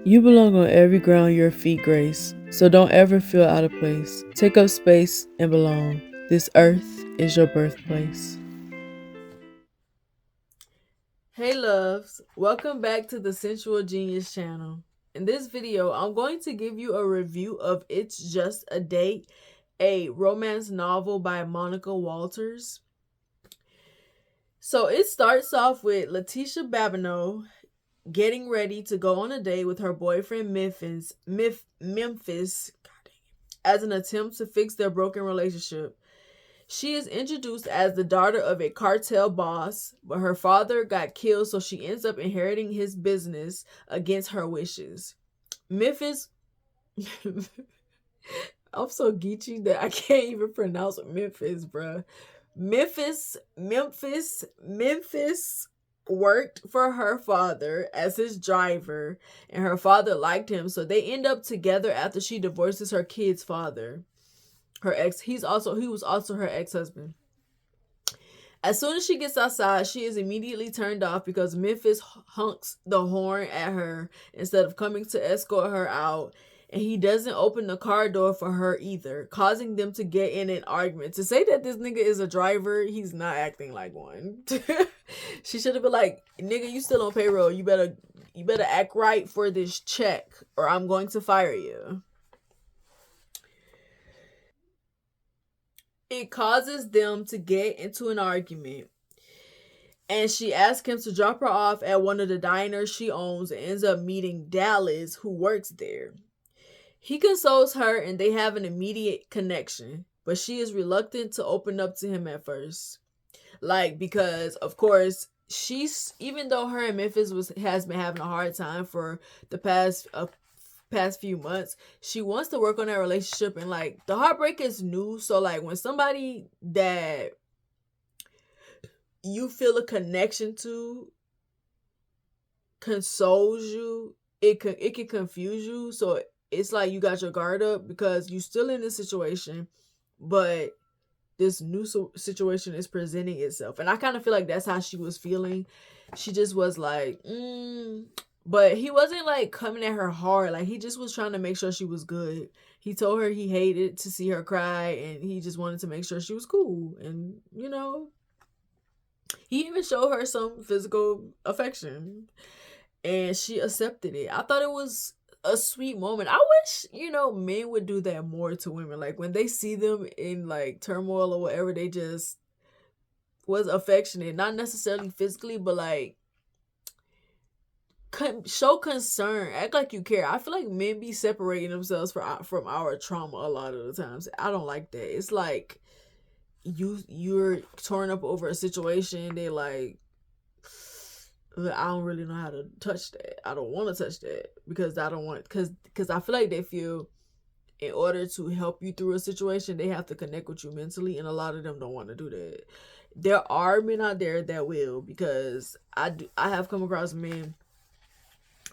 You belong on every ground your feet grace, so don't ever feel out of place. Take up space and belong. This earth is your birthplace. Hey loves, welcome back to the Sensual Genius channel. In this video, I'm going to give you a review of It's Just a Date, a romance novel by Monica Walters. So it starts off with Letitia Babineau getting ready to go on a date with her boyfriend Memphis as an attempt to fix their broken relationship. She is introduced as the daughter of a cartel boss, but her father got killed, so she ends up inheriting his business against her wishes. Memphis. I'm so geeky that I can't even pronounce Memphis, bruh. Memphis worked for her father as his driver, and her father liked him, so they end up together after she divorces her kid's father. He was also her ex-husband. As soon as she gets outside, she is immediately turned off because Memphis honks the horn at her instead of coming to escort her out, and he doesn't open the car door for her either, causing them to get in an argument. To say that this nigga is a driver, he's not acting like one. She should have been like, nigga, you still on payroll. You better act right for this check or I'm going to fire you. It causes them to get into an argument, and she asks him to drop her off at one of the diners she owns and ends up meeting Dallas, who works there. He consoles her and they have an immediate connection, but she is reluctant to open up to him at first. Because of course, she's, even though her and Memphis has been having a hard time for the past few months, she wants to work on that relationship, and the heartbreak is new, so when somebody that you feel a connection to consoles you, it can confuse you. So it's like you got your guard up because you still in this situation, but this new situation is presenting itself, and I kind of feel like that's how she was feeling. She just was like, but he wasn't coming at her hard. He just was trying to make sure she was good. He told her he hated to see her cry, and he just wanted to make sure she was cool. And he even showed her some physical affection, and she accepted it. I thought it was a sweet moment. I wish, men would do that more to women. When they see them in turmoil or whatever, they just was affectionate, not necessarily physically, but show concern, act like you care. I feel like men be separating themselves from our trauma a lot of the times. I don't like that. It's like you're torn up over a situation. They I don't really know how to touch that. I don't want to touch that because I don't want, because I feel like they feel in order to help you through a situation, they have to connect with you mentally, and a lot of them don't want to do that. There are men out there that will, because I have come across men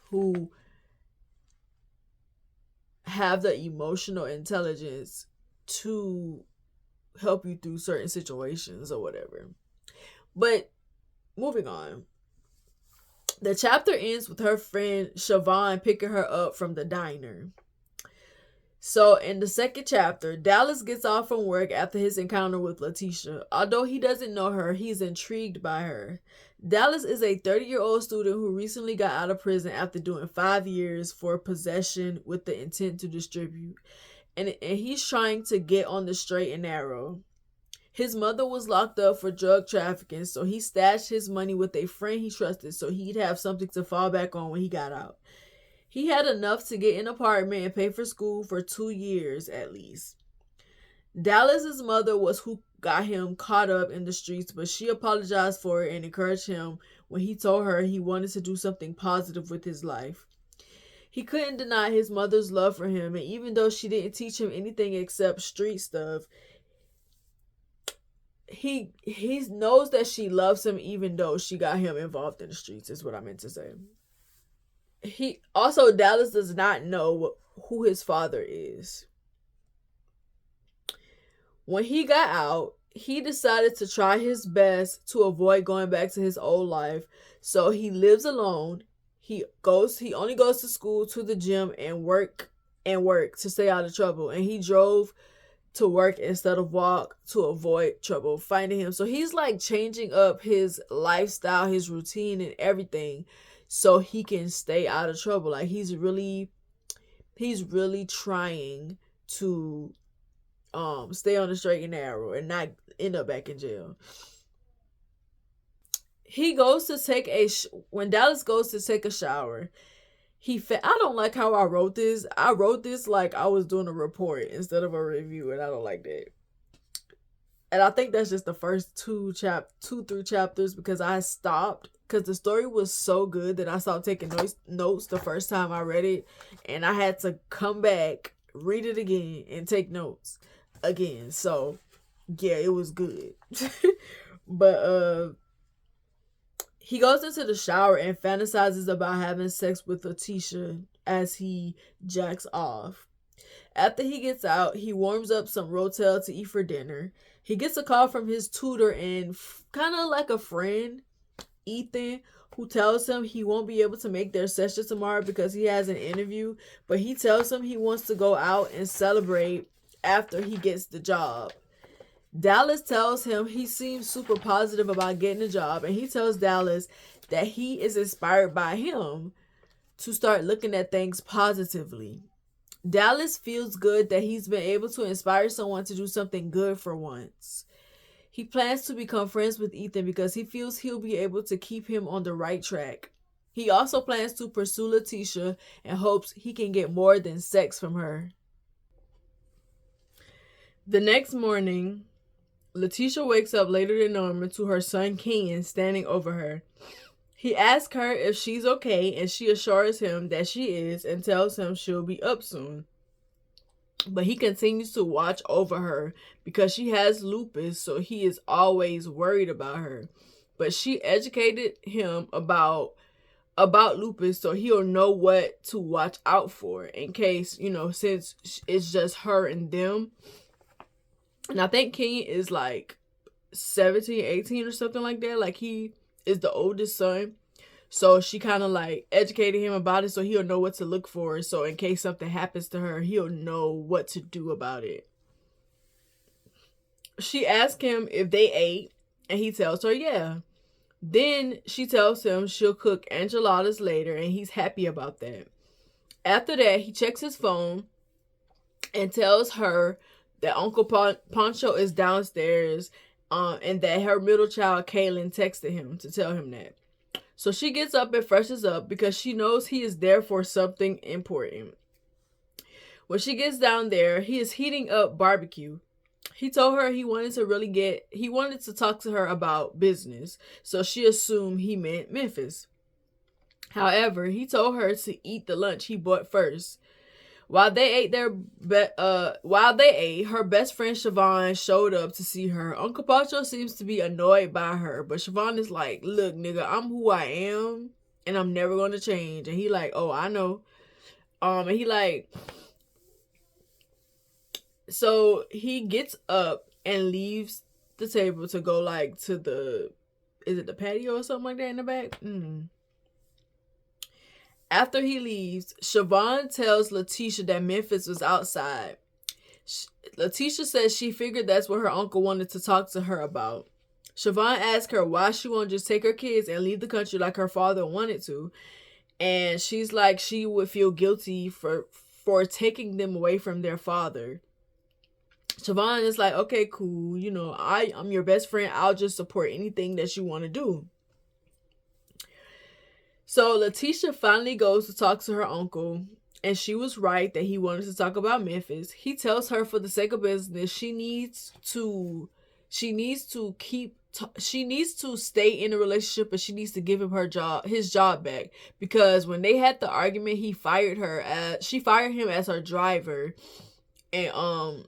who have the emotional intelligence to help you through certain situations or whatever. But moving on. The chapter ends with her friend Siobhan picking her up from the diner. So in the second chapter, Dallas gets off from work after his encounter with Letitia. Although he doesn't know her, he's intrigued by her. Dallas is a 30-year-old student who recently got out of prison after doing 5 years for possession with the intent to distribute. And he's trying to get on the straight and narrow. His mother was locked up for drug trafficking, so he stashed his money with a friend he trusted so he'd have something to fall back on when he got out. He had enough to get an apartment and pay for school for 2 years at least. Dallas's mother was who got him caught up in the streets, but she apologized for it and encouraged him when he told her he wanted to do something positive with his life. He couldn't deny his mother's love for him, and even though she didn't teach him anything except street stuff, he knows that she loves him even though she got him involved in the streets, is what I meant to say. Dallas does not know who his father is. When he got out, he decided to try his best to avoid going back to his old life. So he lives alone. He only goes to school, to the gym, and work to stay out of trouble. And he drove to work instead of walk to avoid trouble finding him. So he's like changing up his lifestyle, his routine, and everything so he can stay out of trouble. Like he's really trying to stay on the straight and narrow and not end up back in jail. He goes to take when Dallas goes to take a shower, I don't like how I wrote this. I wrote this like I was doing a report instead of a review, and I don't like that. And I think that's just the first 2-3 chapters, because I stopped because the story was so good that I stopped taking notes the first time I read it, and I had to come back, read it again, and take notes again. So yeah, it was good. But he goes into the shower and fantasizes about having sex with Letitia as he jacks off. After he gets out, he warms up some Rotel to eat for dinner. He gets a call from his tutor and kind of like a friend, Ethan, who tells him he won't be able to make their session tomorrow because he has an interview, but he tells him he wants to go out and celebrate after he gets the job. Dallas tells him he seems super positive about getting a job, and he tells Dallas that he is inspired by him to start looking at things positively. Dallas feels good that he's been able to inspire someone to do something good for once. He plans to become friends with Ethan because he feels he'll be able to keep him on the right track. He also plans to pursue Letitia and hopes he can get more than sex from her. The next morning, Letitia wakes up later than normal to her son Kenyon standing over her. He asks her if she's okay, and she assures him that she is and tells him she'll be up soon. But he continues to watch over her because she has lupus, so he is always worried about her. But she educated him about lupus, so he'll know what to watch out for in case, since it's just her and them. And I think Kenyon is like 17, 18 or something like that. Like he is the oldest son. So she kind of like educated him about it so he'll know what to look for. So in case something happens to her, he'll know what to do about it. She asks him if they ate, and he tells her yeah. Then she tells him she'll cook enchiladas later, and he's happy about that. After that, he checks his phone and tells her that Uncle Pancho is downstairs, and that her middle child, Kaylin, texted him to tell him that. So she gets up and freshens up because she knows he is there for something important. When she gets down there, he is heating up barbecue. He told her he wanted to talk to her about business, so she assumed he meant Memphis. However, he told her to eat the lunch he bought first. While they ate, her best friend Siobhan showed up to see her. Uncle Pancho seems to be annoyed by her, but Siobhan is like, "Look, nigga, I'm who I am, and I'm never gonna change." And he like, "Oh, I know." And he like, so he gets up and leaves the table to go like to the patio or something like that in the back? After he leaves, Siobhan tells Letitia that Memphis was outside. Letitia says she figured that's what her uncle wanted to talk to her about. Siobhan asks her why she won't just take her kids and leave the country like her father wanted to. And she's like she would feel guilty for taking them away from their father. Siobhan is like, okay, cool. I'm your best friend. I'll just support anything that you want to do. So Letitia finally goes to talk to her uncle, and she was right that he wanted to talk about Memphis. He tells her for the sake of business, she needs to stay in a relationship, but she needs to give him his job back, because when they had the argument, she fired him as her driver, and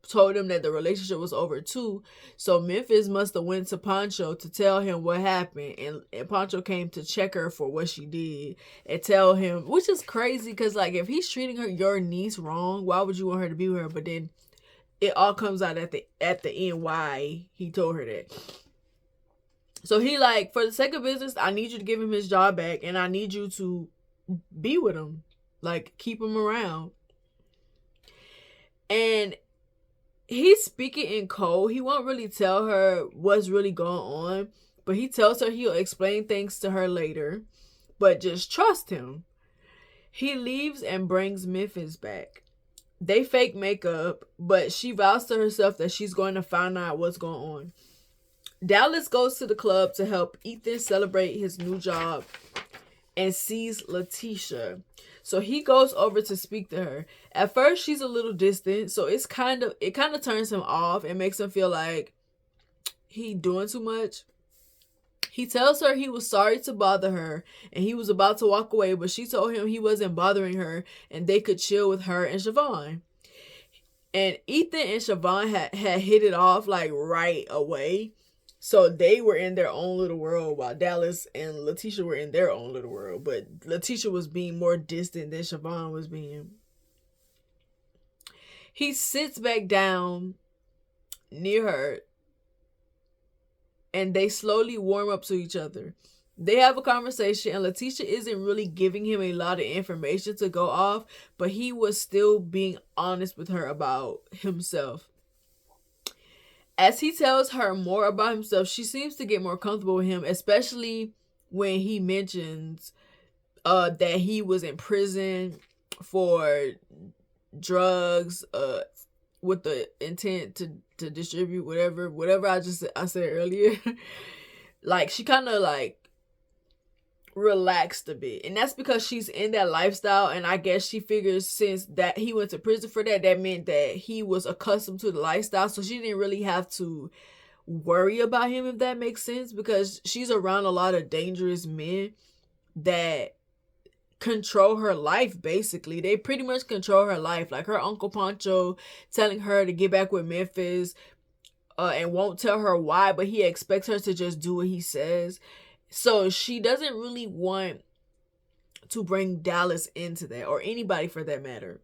told him that the relationship was over too. So Memphis must have went to Pancho to tell him what happened, and Pancho came to check her for what she did and tell him, which is crazy because like if he's treating your niece wrong, why would you want her to be with her? But then it all comes out at the end why he told her that. So he like, for the sake of business, I need you to give him his job back, and I need you to be with him, like keep him around. And he's speaking in code. He won't really tell her what's really going on, but he tells her he'll explain things to her later, but just trust him. He leaves and brings Memphis back. They fake makeup, but she vows to herself that she's going to find out what's going on. Dallas goes to the club to help Ethan celebrate his new job and sees Letitia. So he goes over to speak to her. At first, she's a little distant, so it kind of turns him off and makes him feel like he doing too much. He tells her he was sorry to bother her and he was about to walk away, but she told him he wasn't bothering her and they could chill with her and Siobhan. And Ethan and Siobhan had hit it off like right away. So they were in their own little world while Dallas and Letitia were in their own little world. But Letitia was being more distant than Siobhan was being. He sits back down near her and they slowly warm up to each other. They have a conversation and Letitia isn't really giving him a lot of information to go off, but he was still being honest with her about himself. As he tells her more about himself, she seems to get more comfortable with him, especially when he mentions that he was in prison for drugs with the intent to distribute whatever I said earlier. Like, she kind of like relaxed a bit, and that's because she's in that lifestyle, and I guess she figures since that he went to prison for that meant that he was accustomed to the lifestyle, so she didn't really have to worry about him, if that makes sense, because she's around a lot of dangerous men that control her life. Basically, they pretty much control her life, like her Uncle Pancho telling her to get back with Memphis and won't tell her why, but he expects her to just do what he says. So she doesn't really want to bring Dallas into that, or anybody for that matter.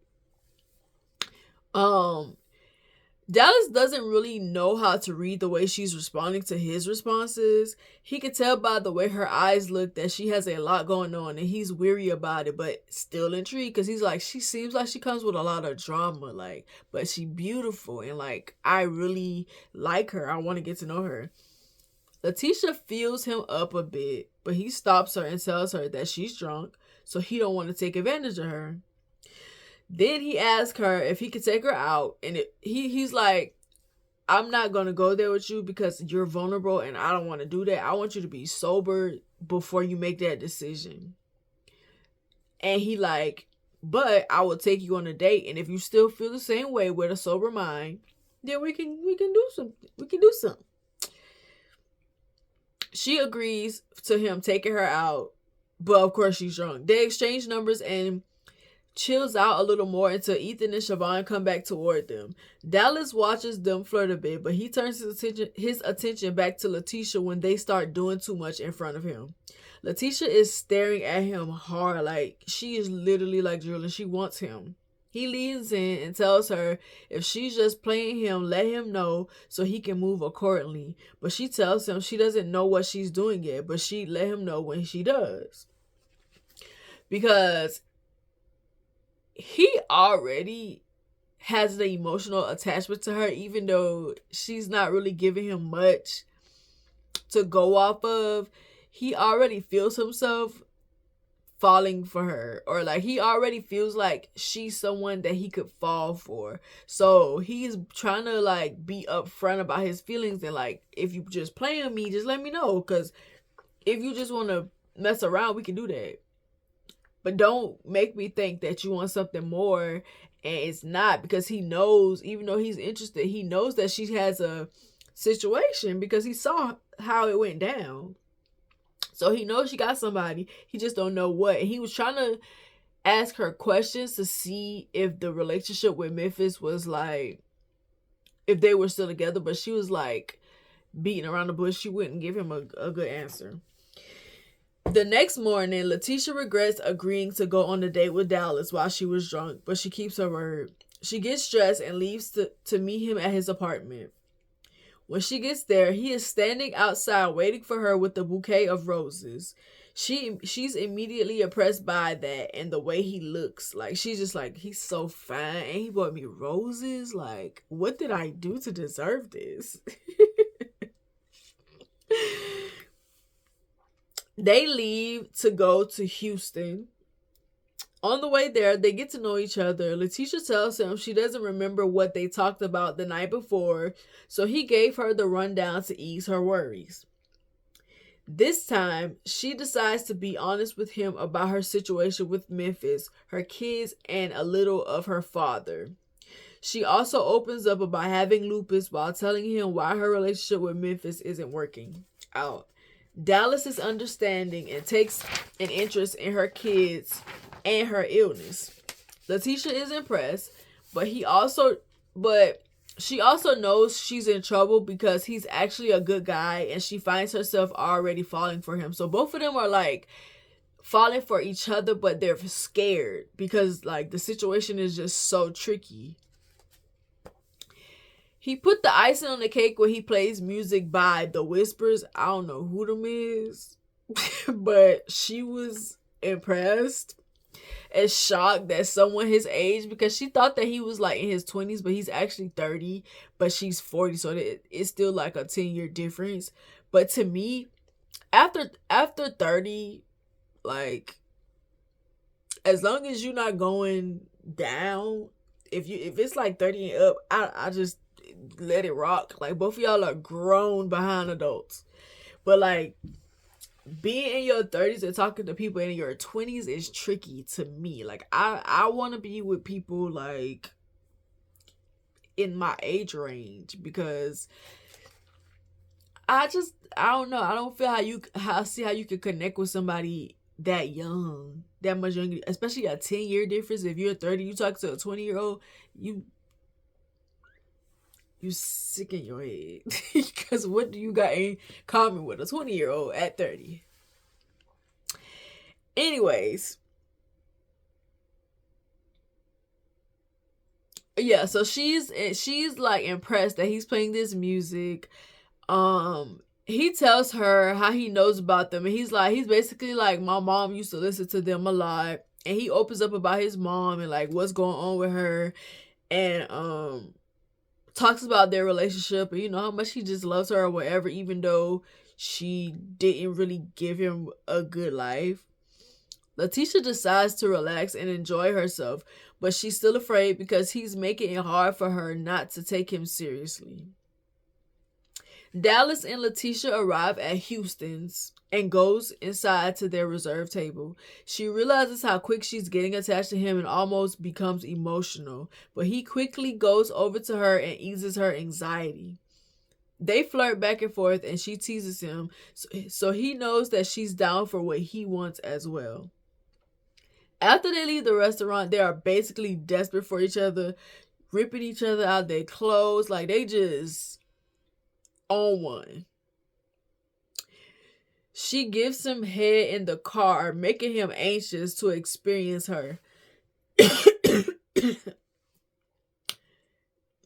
Dallas doesn't really know how to read the way she's responding to his responses. He could tell by the way her eyes look that she has a lot going on and he's weary about it, but still intrigued because he's like, she seems like she comes with a lot of drama, like, but she beautiful and like, I really like her. I want to get to know her. Letitia fills him up a bit, but he stops her and tells her that she's drunk, so he don't want to take advantage of her. Then he asks her if he could take her out, and he's like, I'm not going to go there with you because you're vulnerable and I don't want to do that. I want you to be sober before you make that decision. And he like, but I will take you on a date, and if you still feel the same way with a sober mind, then we can do something. We can do something. She agrees to him taking her out, but of course she's drunk. They exchange numbers and chills out a little more until Ethan and Siobhan come back toward them. Dallas watches them flirt a bit, but he turns his attention back to Letitia when they start doing too much in front of him. Letitia is staring at him hard, like she is literally like drilling. She wants him. He leans in and tells her if she's just playing him, let him know so he can move accordingly. But she tells him she doesn't know what she's doing yet, but she let him know when she does. Because he already has an emotional attachment to her, even though she's not really giving him much to go off of. He already feels himself falling for her, or like he already feels like she's someone that he could fall for. So he's trying to like be upfront about his feelings and like, if you just playing me, just let me know, because if you just want to mess around, we can do that, but don't make me think that you want something more and it's not, because he knows, even though he's interested, he knows that she has a situation because he saw how it went down. So he knows she got somebody. He just don't know what. And he was trying to ask her questions to see if the relationship with Memphis was like, if they were still together. But she was like beating around the bush. She wouldn't give him a good answer. The next morning, Letitia regrets agreeing to go on a date with Dallas while she was drunk, but she keeps her word. She gets dressed and leaves to meet him at his apartment. When she gets there, he is standing outside waiting for her with a bouquet of roses. She's immediately impressed by that and the way he looks. Like, she's just like, he's so fine and he bought me roses. Like, what did I do to deserve this? They leave to go to Houston. On the way there, they get to know each other. Letitia tells him she doesn't remember what they talked about the night before, so he gave her the rundown to ease her worries. This time, she decides to be honest with him about her situation with Memphis, her kids, and a little of her father. She also opens up about having lupus while telling him why her relationship with Memphis isn't working out. Dallas is understanding and takes an interest in her kids and her illness. Letitia is impressed, but she also knows she's in trouble because he's actually a good guy and she finds herself already falling for him. So both of them are like falling for each other, but they're scared because like the situation is just so tricky. He put the icing on the cake when he plays music by The Whispers. I don't know who them is, but she was impressed and shocked that someone his age, because she thought that he was like in his 20s, but he's actually 30, but she's 40, so it's still like a 10-year difference. But to me, after 30, like, as long as you're not going down, if it's like 30 and up, I just let it rock. Like, both of y'all are grown behind adults, but like being in your 30s and talking to people in your 20s is tricky to me. Like, I want to be with people like in my age range, because I don't know. I don't feel how you could connect with somebody that young, that much younger, especially a 10-year difference. If you're 30, you talk to a 20-year-old, you sick in your head. Because what do you got in common with a 20-year-old at 30? Anyways, yeah, so she's like impressed that he's playing this music. He tells her how he knows about them, and he's basically like, my mom used to listen to them a lot, and he opens up about his mom and like what's going on with her, and talks about their relationship and how much he just loves her or whatever, even though she didn't really give him a good life. Letitia decides to relax and enjoy herself, but she's still afraid because he's making it hard for her not to take him seriously. Dallas and Letitia arrive at Houston's and goes inside to their reserved table. She realizes how quick she's getting attached to him and almost becomes emotional, but he quickly goes over to her and eases her anxiety. They flirt back and forth and she teases him, so he knows that she's down for what he wants as well. After they leave the restaurant, they are basically desperate for each other, ripping each other out their clothes. Like, they just on one. She gives him head in the car, making him anxious to experience her.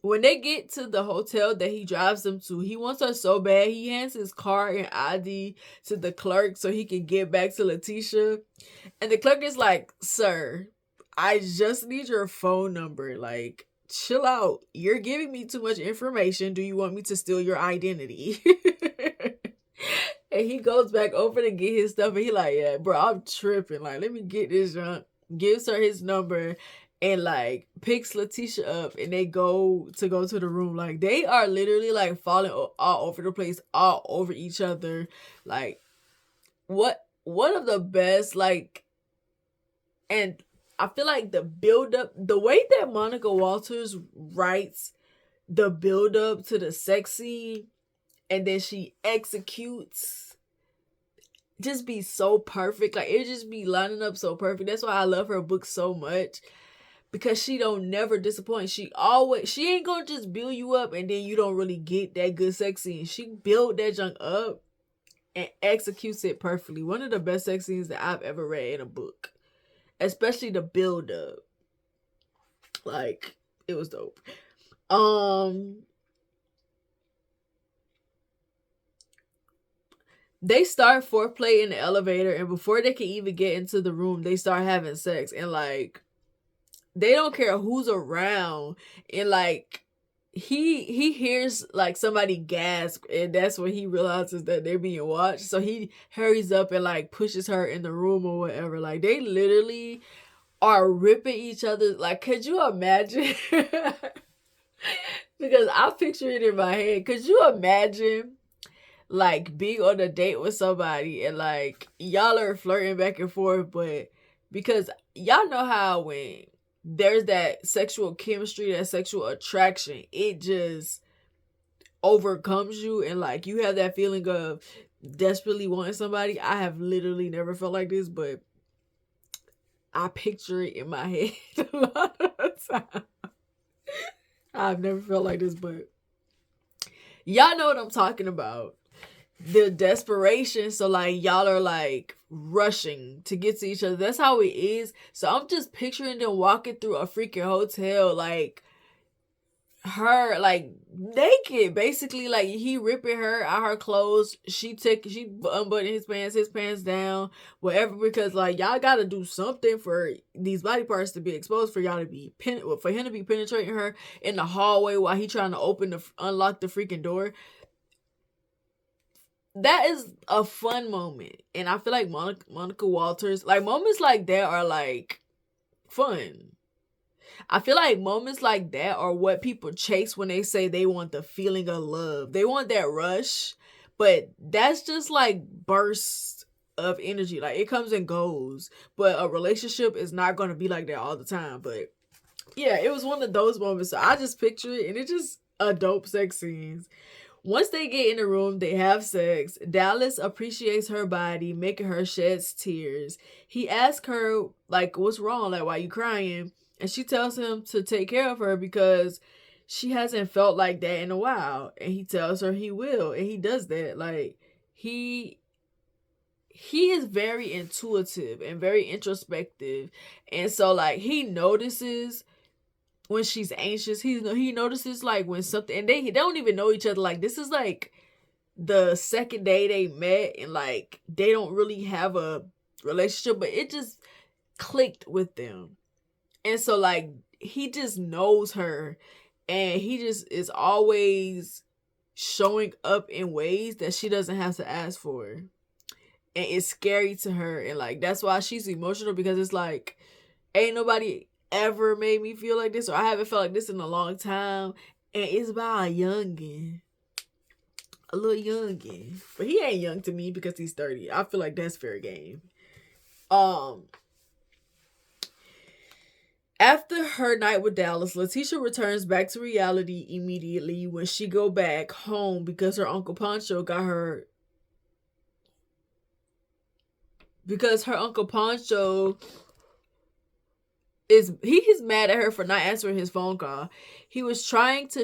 When they get to the hotel that he drives them to, he wants her so bad, he hands his car and ID to the clerk so he can get back to Letitia. And the clerk is like, sir, I just need your phone number. Like, chill out. You're giving me too much information. Do you want me to steal your identity? And he goes back over to get his stuff, and he like, yeah, bro, I'm tripping. Like, let me get this junk. Gives her his number and like picks Letitia up, and they go to the room. Like, they are literally like falling all over the place, all over each other. Like, one of the best, like, and I feel like the build up, the way that Monica Walters writes the build up to the sex scene and then she executes, just be so perfect. Like, it just be lining up so perfect. That's why I love her book so much, because she don't never disappoint. She ain't gonna just build you up and then you don't really get that good sex scene. She built that junk up and executes it perfectly. One of the best sex scenes that I've ever read in a book, especially the build up. Like, it was dope. They start foreplay in the elevator, and before they can even get into the room, they start having sex, and like they don't care who's around, and like he hears like somebody gasp, and that's when he realizes that they're being watched. So he hurries up and like pushes her in the room or whatever. Like they literally are ripping each other. Like, could you imagine? Because I picture it in my head. Could you imagine like being on a date with somebody and like y'all are flirting back and forth, but because y'all know how when there's that sexual chemistry, that sexual attraction, it just overcomes you, and like you have that feeling of desperately wanting somebody. I have literally never felt like this, but I picture it in my head a lot of the time. I've never felt like this, but y'all know what I'm talking about. The desperation. So like y'all are like rushing to get to each other. That's how it is. So I'm just picturing them walking through a freaking hotel, like her like naked, basically, like he ripping her out her clothes, she unbuttoning his pants down, whatever, because like y'all gotta do something for these body parts to be exposed, for y'all to be for him to be penetrating her in the hallway while he trying to unlock the freaking door. That is a fun moment, and I feel like Monica Walters, like moments like that are like fun. I feel like moments like that are what people chase when they say they want the feeling of love. They want that rush, but that's just like bursts of energy. Like it comes and goes, but a relationship is not going to be like that all the time. But yeah, it was one of those moments. So I just picture it, and it's just a dope sex scenes. Once they get in the room, they have sex. Dallas appreciates her body, making her shed tears. He asks her, like, what's wrong? Like, why you crying? And she tells him to take care of her because she hasn't felt like that in a while. And he tells her he will. And he does that. Like, he is very intuitive and very introspective. And so, like, he notices when she's anxious. He notices like when something, and they don't even know each other. Like this is like the second day they met, and like they don't really have a relationship, but it just clicked with them. And so like he just knows her, and he just is always showing up in ways that she doesn't have to ask for, and it's scary to her. And like that's why she's emotional, because it's like ain't nobody ever made me feel like this, or I haven't felt like this in a long time. And it's about a youngin, a little youngin, but he ain't young to me because he's 30. I feel like that's fair game. After her night with Dallas, Letitia returns back to reality immediately when she go back home because her Uncle Pancho got her. Because her Uncle Pancho he's mad at her for not answering his phone call. He was trying to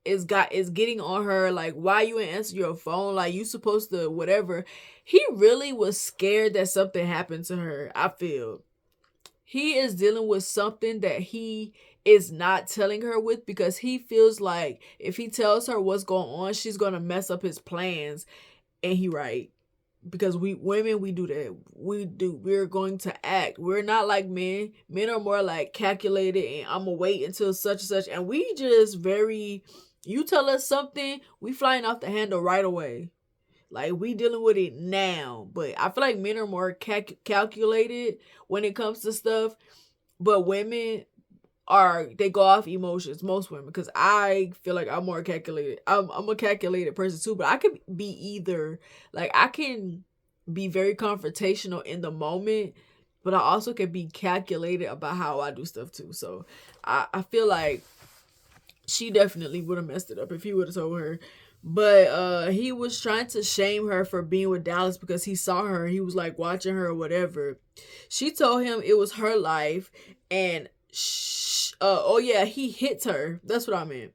is getting on her like, why you ain't answer your phone, like you supposed to whatever. He really was scared that something happened to her. I feel he is dealing with something that he is not telling her with, because he feels like if he tells her what's going on, she's gonna mess up his plans. And he right. Because we women, we do that. We're going to act. We're not like men. Men are more like calculated, and I'm gonna wait until such and such. And we just you tell us something, we flying off the handle right away. Like we dealing with it now. But I feel like men are more calculated when it comes to stuff. But women they go off emotions, most women, because I feel like I'm more calculated. I'm a calculated person too, but I could be either. Like I can be very confrontational in the moment, but I also can be calculated about how I do stuff too. So I feel like she definitely would have messed it up if he would have told her. But he was trying to shame her for being with Dallas because he saw her. He was like watching her or whatever. She told him it was her life, and he hits her. That's what I meant.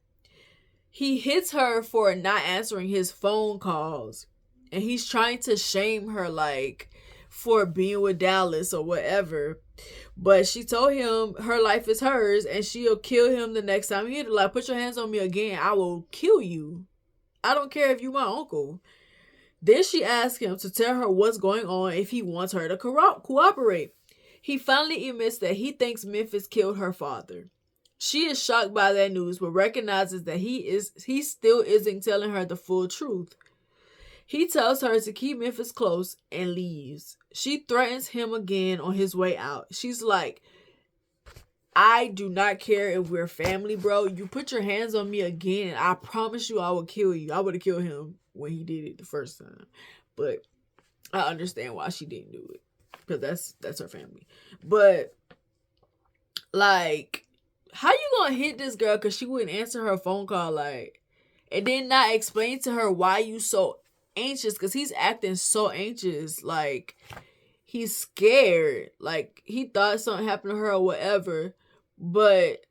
He hits her for not answering his phone calls, and he's trying to shame her like for being with Dallas or whatever. But she told him her life is hers, and she'll kill him the next time he hit her. Like, put your hands on me again, I will kill you. I don't care if you my uncle. Then she asks him to tell her what's going on if he wants her to cooperate. He finally admits that he thinks Memphis killed her father. She is shocked by that news, but recognizes that he still isn't telling her the full truth. He tells her to keep Memphis close and leaves. She threatens him again on his way out. She's like, I do not care if we're family, bro. You put your hands on me again, and I promise you I will kill you. I would have killed him when he did it the first time. But I understand why she didn't do it. Because that's her family. But, like, how you gonna hit this girl because she wouldn't answer her phone call, like, and then not explain to her why you so anxious? Because he's acting so anxious. Like, he's scared. Like, he thought something happened to her or whatever. But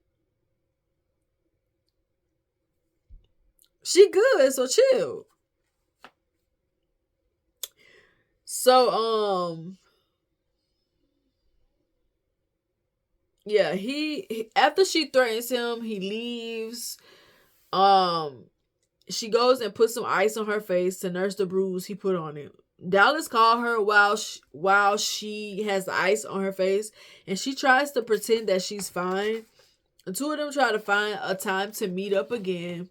she good, so chill. So, yeah, he after she threatens him, he leaves. She goes and puts some ice on her face to nurse the bruise he put on it. Dallas called her while she has the ice on her face, and she tries to pretend that she's fine. The two of them try to find a time to meet up again,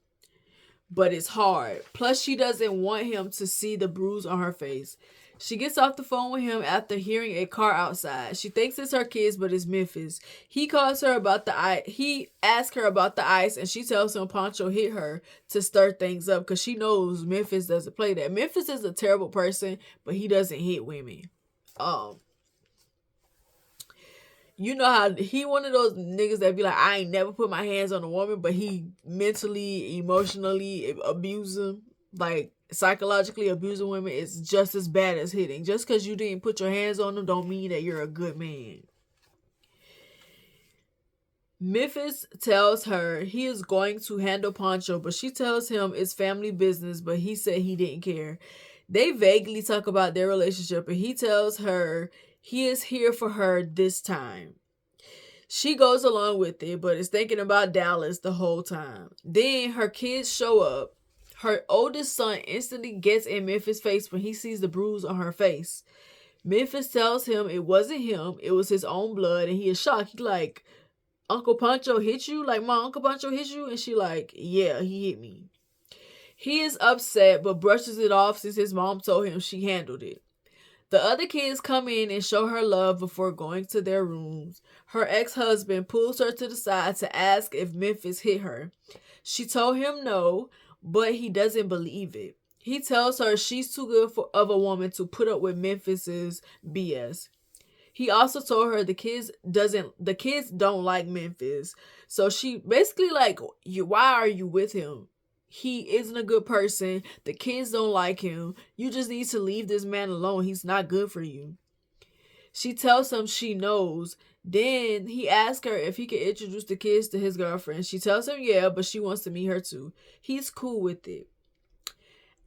but it's hard. Plus, she doesn't want him to see the bruise on her face. She gets off the phone with him after hearing a car outside. She thinks it's her kids, but it's Memphis. He calls her about the ice. He asks her about the ice, and she tells him Poncho hit her to stir things up because she knows Memphis doesn't play that. Memphis is a terrible person, but he doesn't hit women. You know how he one of those niggas that be like, I ain't never put my hands on a woman, but he mentally, emotionally abusing, like psychologically abusing women is just as bad as hitting. Just because you didn't put your hands on them don't mean that you're a good man. Memphis tells her he is going to handle Poncho, but she tells him it's family business, but he said he didn't care. They vaguely talk about their relationship, and he tells her he is here for her this time. She goes along with it, but is thinking about Dallas the whole time. Then her kids show up. Her oldest son instantly gets in Memphis' face when he sees the bruise on her face. Memphis tells him it wasn't him, it was his own blood, and he is shocked. He like, Uncle Pancho hit you? Like, my Uncle Pancho hit you? And she like, yeah, he hit me. He is upset, but brushes it off since his mom told him she handled it. The other kids come in and show her love before going to their rooms. Her ex-husband pulls her to the side to ask if Memphis hit her. She told him no, but he doesn't believe it. He tells her she's too good of a woman to put up with Memphis's BS. He also told her the kids don't like Memphis. So she basically like, why are you with him? He isn't a good person. The kids don't like him. You just need to leave this man alone. He's not good for you. She tells him she knows. Then he asks her if he can introduce the kids to his girlfriend. She tells him yeah, but she wants to meet her too. He's cool with it.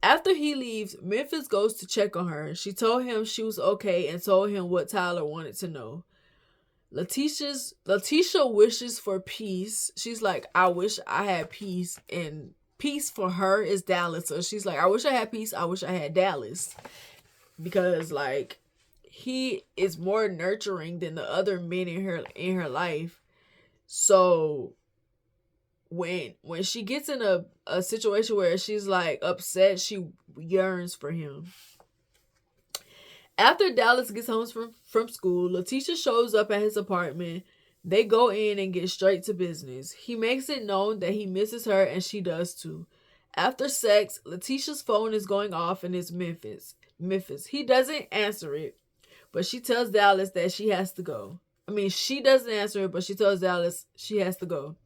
After he leaves, Memphis goes to check on her. She told him she was okay and told him what Tyler wanted to know. Letitia wishes for peace. She's like, I wish I had peace, and peace for her is Dallas. So she's like, I wish I had peace. I wish I had Dallas, because like he is more nurturing than the other men in her life. So when she gets in a situation where she's like upset, she yearns for him. After Dallas gets home from school, Letitia shows up at his apartment. They go in and get straight to business. He makes it known that he misses her, and she does too. After sex, Letitia's phone is going off, and it's Memphis. He doesn't answer it, but she tells Dallas that she has to go. She doesn't answer it, but she tells Dallas she has to go.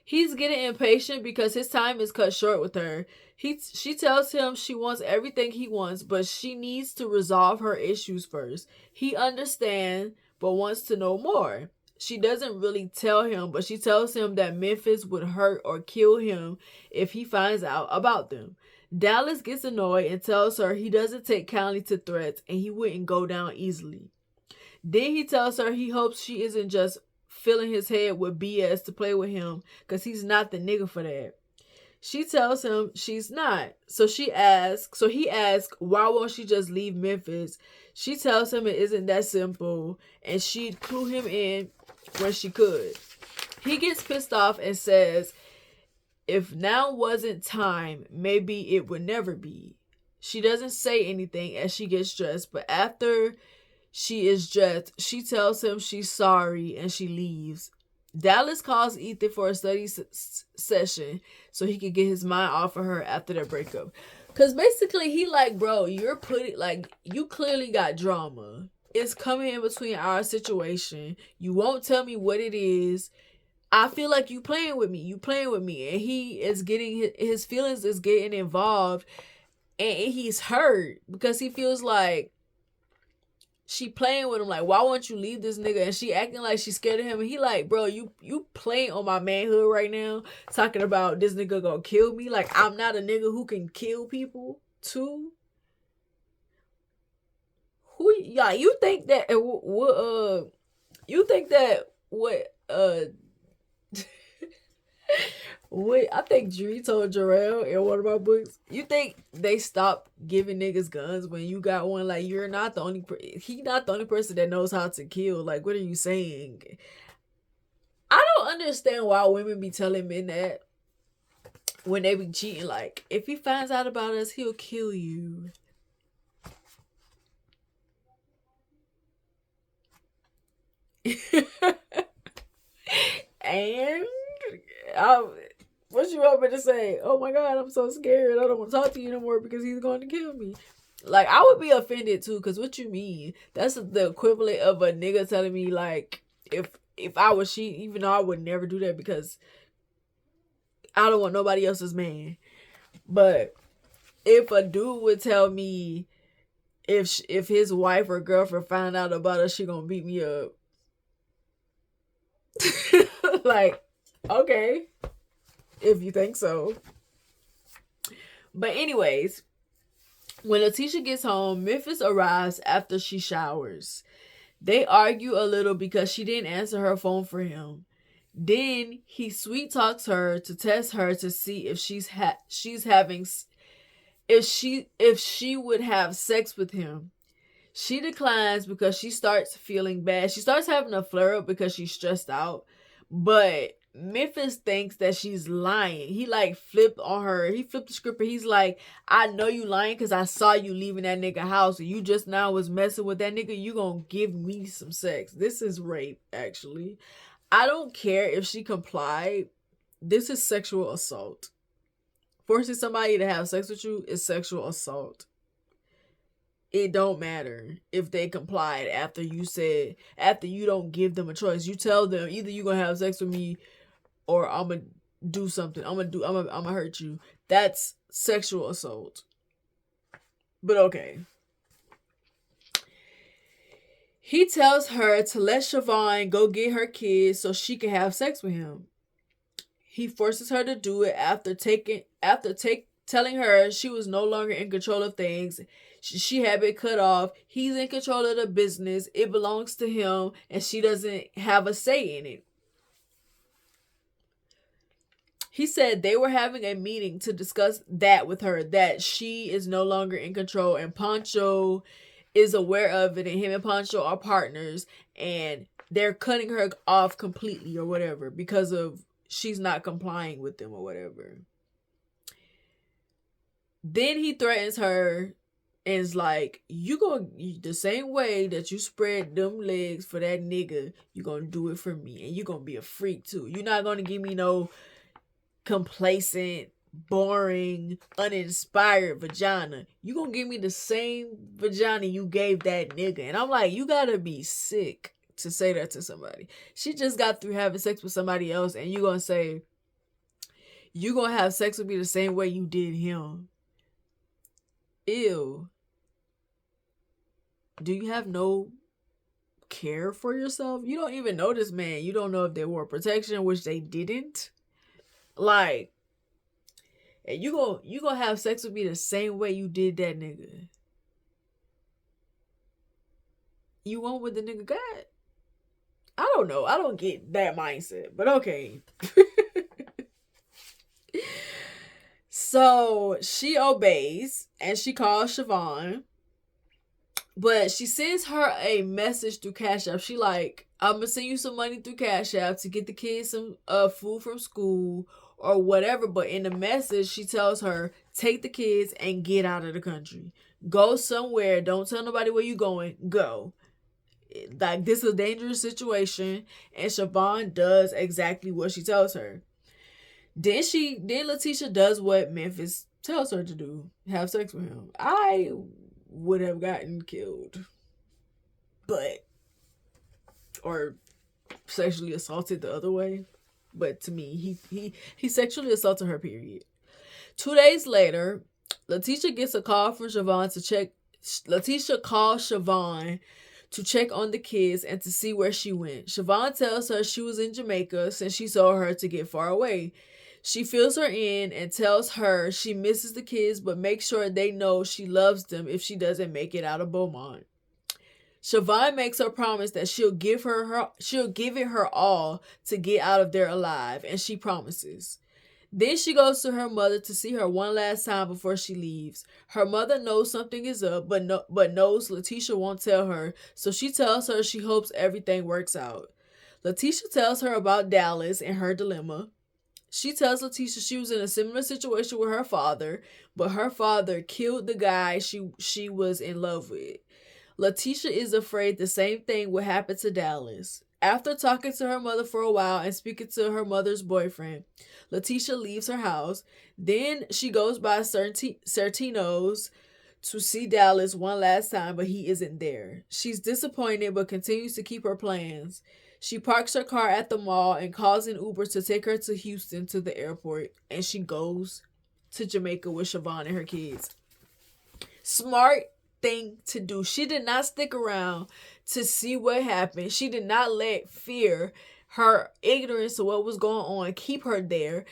He's getting impatient because his time is cut short with her. She tells him she wants everything he wants, but she needs to resolve her issues first. He understands, but wants to know more. She doesn't really tell him, but she tells him that Memphis would hurt or kill him if he finds out about them. Dallas gets annoyed and tells her he doesn't take kindly to threats and he wouldn't go down easily. Then he tells her he hopes she isn't just filling his head with BS to play with him, because he's not the nigga for that. She tells him she's not. So he asks, why won't she just leave Memphis? She tells him it isn't that simple, and she'd clue him in when she could. He gets pissed off and says, if now wasn't time, maybe it would never be. She doesn't say anything as she gets dressed, but after she is dressed, she tells him she's sorry and she leaves. Dallas calls Ethan for a study session so he could get his mind off of her after their breakup. Because basically he like, bro, you're putting, like, you clearly got drama. It's coming in between our situation. You won't tell me what it is. I feel like you playing with me. And he is getting, his feelings is getting involved. And he's hurt because he feels like she playing with him. Like, why won't you leave this nigga? And she acting like she's scared of him. And he like, bro, you playing on my manhood right now. Talking about this nigga gonna kill me. Like, I'm not a nigga who can kill people too. Who, yeah, you think that, wait, I think Dree told Jarrell in one of my books, you think they stopped giving niggas guns when you got one? Like, you're not the only he not the only person that knows how to kill. Like, what are you saying? I don't understand why women be telling men that when they be cheating. Like, if he finds out about us, he'll kill you. And what you want me to say? Oh my God, I'm so scared. I don't want to talk to you no more because he's going to kill me. Like, I would be offended too, because what you mean? That's the equivalent of a nigga telling me, like, if I was cheating, even though I would never do that because I don't want nobody else's man. But if a dude would tell me if his wife or girlfriend find out about us, she gonna beat me up. Like, okay, if you think so. But anyways, when Letitia gets home, Memphis arrives after she showers. They argue a little because she didn't answer her phone for him. Then he sweet talks her to test her to see if she would have sex with him. She declines because she starts feeling bad. She starts having a flare up because she's stressed out. But Memphis thinks that she's lying. He like flipped on her. He flipped the script and he's like, I know you lying because I saw you leaving that nigga house and you just now was messing with that nigga. You gonna give me some sex. This is rape, actually. I don't care if she complied. This is sexual assault. Forcing somebody to have sex with you is sexual assault. It don't matter if they complied after you don't give them a choice. You tell them either you gonna have sex with me or I'm gonna do something. I'm gonna hurt you. That's sexual assault. But okay. He tells her to let Siobhan go get her kids so she can have sex with him. He forces her to do it after telling her she was no longer in control of things. She had been cut off. He's in control of the business. It belongs to him, and she doesn't have a say in it. He said they were having a meeting to discuss that with her, that she is no longer in control, and Pancho is aware of it, and him and Pancho are partners, and they're cutting her off completely or whatever because of she's not complying with them or whatever. Then he threatens her and is like, the same way that you spread them legs for that nigga, you gonna do it for me. And you gonna be a freak too. You're not gonna give me no complacent, boring, uninspired vagina. You gonna give me the same vagina you gave that nigga. And I'm like, you gotta be sick to say that to somebody. She just got through having sex with somebody else and you gonna say, you gonna have sex with me the same way you did him. Ew. Do you have no care for yourself? You don't even know this man. You don't know if they wore protection, which they didn't. Like, and you gonna have sex with me the same way you did that nigga. You want what the nigga got? I don't know. I don't get that mindset, but okay. So she obeys and she calls Siobhan, but she sends her a message through Cash App. She like, I'm gonna send you some money through Cash App to get the kids some food from school or whatever. But in the message, she tells her, take the kids and get out of the country. Go somewhere. Don't tell nobody where you going. Go. Like, this is a dangerous situation. And Siobhan does exactly what she tells her. Then Letitia does what Memphis tells her to do. Have sex with him. I would have gotten killed. Or sexually assaulted the other way. But to me, he sexually assaulted her, period. 2 days later, Letitia gets a call from Siobhan to check. Letitia calls Siobhan to check on the kids and to see where she went. Siobhan tells her she was in Jamaica since she saw her to get far away. She fills her in and tells her she misses the kids, but makes sure they know she loves them if she doesn't make it out of Beaumont. Siobhan makes her promise that she'll give it her all to get out of there alive, and she promises. Then she goes to her mother to see her one last time before she leaves. Her mother knows something is up, but knows Letitia won't tell her, so she tells her she hopes everything works out. Letitia tells her about Dallas and her dilemma. She tells Letitia she was in a similar situation with her father, but her father killed the guy she was in love with. Letitia is afraid the same thing will happen to Dallas. After talking to her mother for a while and speaking to her mother's boyfriend, Letitia leaves her house. Then she goes by Sertino's to see Dallas one last time, but he isn't there. She's disappointed but continues to keep her plans. She parks her car at the mall and calls an Uber to take her to Houston to the airport, and she goes to Jamaica with Siobhan and her kids. Smart thing to do. She did not stick around to see what happened. She did not let fear, her ignorance of what was going on, keep her there.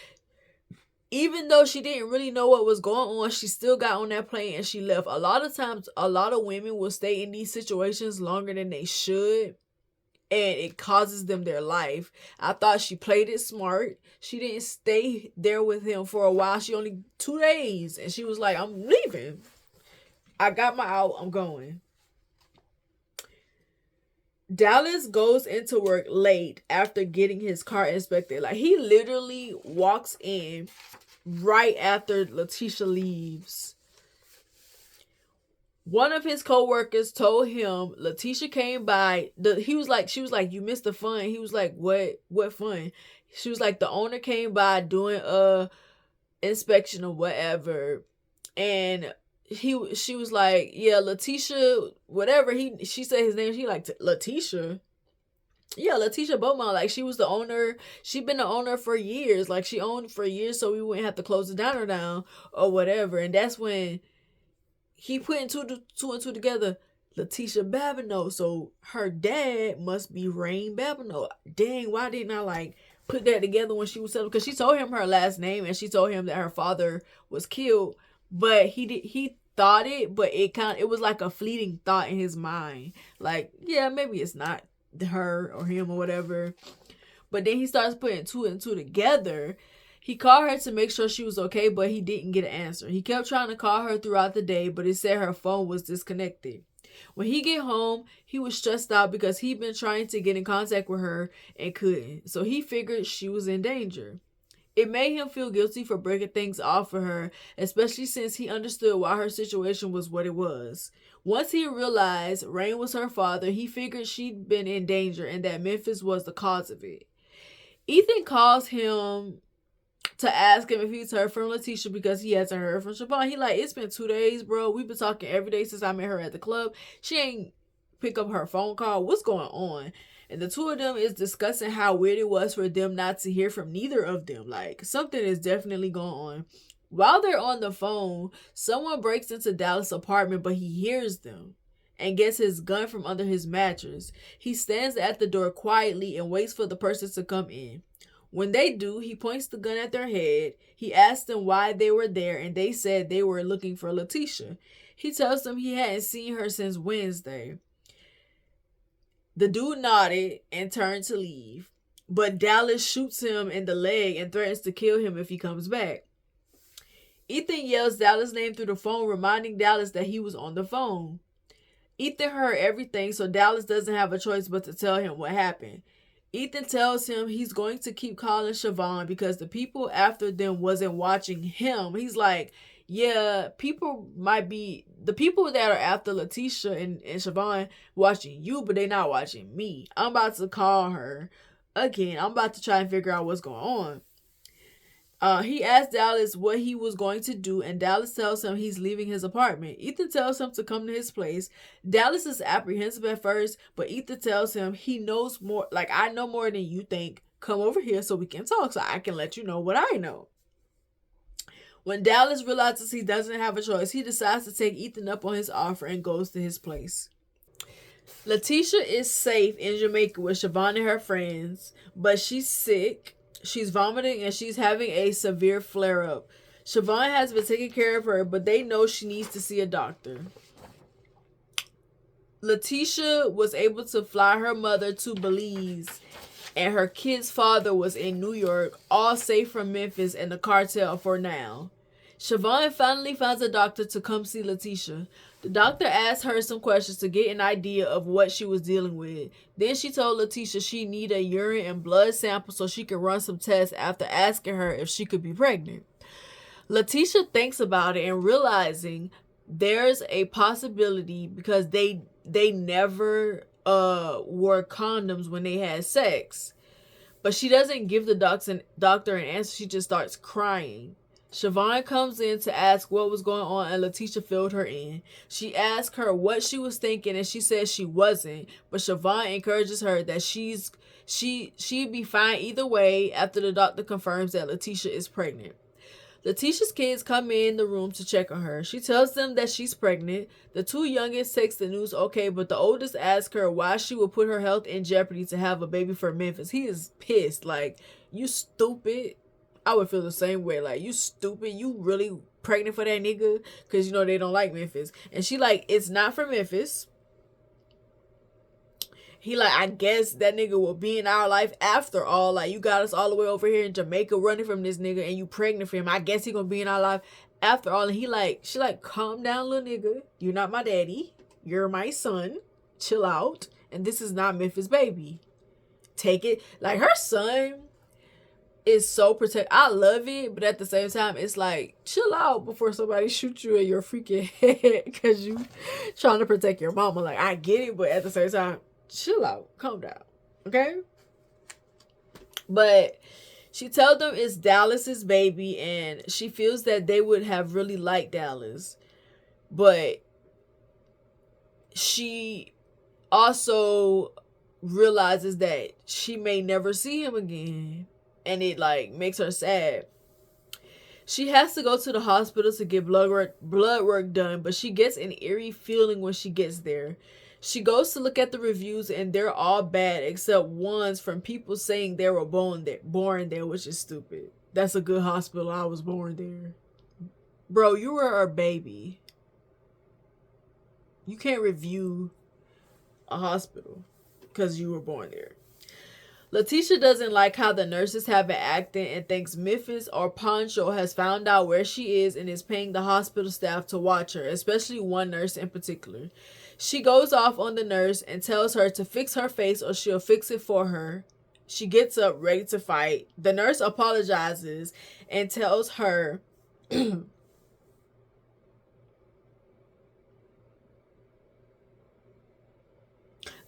Even though she didn't really know what was going on, she still got on that plane and she left. A lot of times, a lot of women will stay in these situations longer than they should, and it causes them their life. I thought she played it smart. She didn't stay there with him for a while. She only 2 days, and she was like, I'm leaving. I got my out. I'm going. Dallas goes into work late after getting his car inspected. Like, he literally walks in right after Letitia leaves. One of his co-workers told him Letitia came by. She was like, you missed the fun. He was like, what fun? She was like, the owner came by doing a inspection or whatever, and she was like, yeah, Letitia, whatever. She said his name. She like, Letitia. Yeah, Letitia Beaumont. Like, she was the owner. She'd been the owner for years. Like, she owned for years, so we wouldn't have to close the diner down or whatever. And that's when he put two and two together. Letitia Babineau. So her dad must be Rain Babineau. Dang, why didn't I put that together when she was selling? Because she told him her last name and she told him that her father was killed. But he thought it, but it was like a fleeting thought in his mind. Like, yeah, maybe it's not her or him or whatever. But then he starts putting two and two together. He called her to make sure she was okay, but he didn't get an answer. He kept trying to call her throughout the day, but it said her phone was disconnected. When he get home, he was stressed out because he'd been trying to get in contact with her and couldn't. So he figured she was in danger. It made him feel guilty for breaking things off for her, especially since he understood why her situation was what it was. Once he realized Rain was her father, he figured she'd been in danger and that Memphis was the cause of it. Ethan calls him to ask him if he's heard from Letitia because he hasn't heard from Siobhan. He like, it's been 2 days, bro. We've been talking every day since I met her at the club. She ain't pick up her phone call. What's going on? And the two of them is discussing how weird it was for them not to hear from neither of them. Like, something is definitely going on. While they're on the phone, someone breaks into Dallas' apartment, but he hears them and gets his gun from under his mattress. He stands at the door quietly and waits for the person to come in. When they do, he points the gun at their head. He asks them why they were there, and they said they were looking for Letitia. He tells them he hadn't seen her since Wednesday. The dude nodded and turned to leave, but Dallas shoots him in the leg and threatens to kill him if he comes back. Ethan yells Dallas' name through the phone, reminding Dallas that he was on the phone. Ethan heard everything, so Dallas doesn't have a choice but to tell him what happened. Ethan tells him he's going to keep calling Siobhan because the people after them wasn't watching him. He's like, yeah, people might be, the people that are after Letitia and Siobhan watching you, but they're not watching me. I'm about to call her again. I'm about to try and figure out what's going on. He asked Dallas what he was going to do, and Dallas tells him he's leaving his apartment. Ethan tells him to come to his place. Dallas is apprehensive at first, but Ethan tells him he knows more. Like, I know more than you think. Come over here so we can talk, so I can let you know what I know. When Dallas realizes he doesn't have a choice, he decides to take Ethan up on his offer and goes to his place. Letitia is safe in Jamaica with Siobhan and her friends, but she's sick. She's vomiting and she's having a severe flare-up. Siobhan has been taking care of her, but they know she needs to see a doctor. Letitia was able to fly her mother to Belize, and her kid's father was in New York, all safe from Memphis and the cartel for now. Siobhan finally finds a doctor to come see Letitia. The doctor asked her some questions to get an idea of what she was dealing with. Then she told Letitia she needed a urine and blood sample so she could run some tests after asking her if she could be pregnant. Letitia thinks about it and realizing there's a possibility because they never wore condoms when they had sex. But she doesn't give the doctor an answer. She just starts crying. Siobhan comes in to ask what was going on, and Letitia filled her in. She asked her what she was thinking, and she said she wasn't. But Siobhan encourages her that she'd be fine either way after the doctor confirms that Letitia is pregnant. Letitia's kids come in the room to check on her. She tells them that she's pregnant. The two youngest takes the news okay, but the oldest asks her why she would put her health in jeopardy to have a baby for Memphis. He is pissed. Like, you stupid. I would feel the same way. Like, you stupid. You really pregnant for that nigga? Because, you know, they don't like Memphis. And she like, it's not for Memphis. He like, I guess that nigga will be in our life after all. Like, you got us all the way over here in Jamaica running from this nigga and you pregnant for him. I guess he gonna be in our life after all. And she like, calm down, little nigga. You're not my daddy. You're my son. Chill out. And this is not Memphis, baby. Take it. Like, her son is so protect. I love it, but at the same time, it's like, chill out before somebody shoots you in your freaking head because you trying to protect your mama. Like, I get it, but at the same time, chill out, calm down, okay? But she tells them it's Dallas's baby, and she feels that they would have really liked Dallas, but she also realizes that she may never see him again. And it like makes her sad. She has to go to the hospital to get blood work done, but she gets an eerie feeling when she gets there. She goes to look at the reviews and they're all bad except ones from people saying they were born there, which is stupid. That's a good hospital. I was born there. Bro, you were a baby. You can't review a hospital because you were born there. Letitia doesn't like how the nurses have been acting and thinks Memphis or Poncho has found out where she is and is paying the hospital staff to watch her, especially one nurse in particular. She goes off on the nurse and tells her to fix her face or she'll fix it for her. She gets up ready to fight. The nurse apologizes and tells her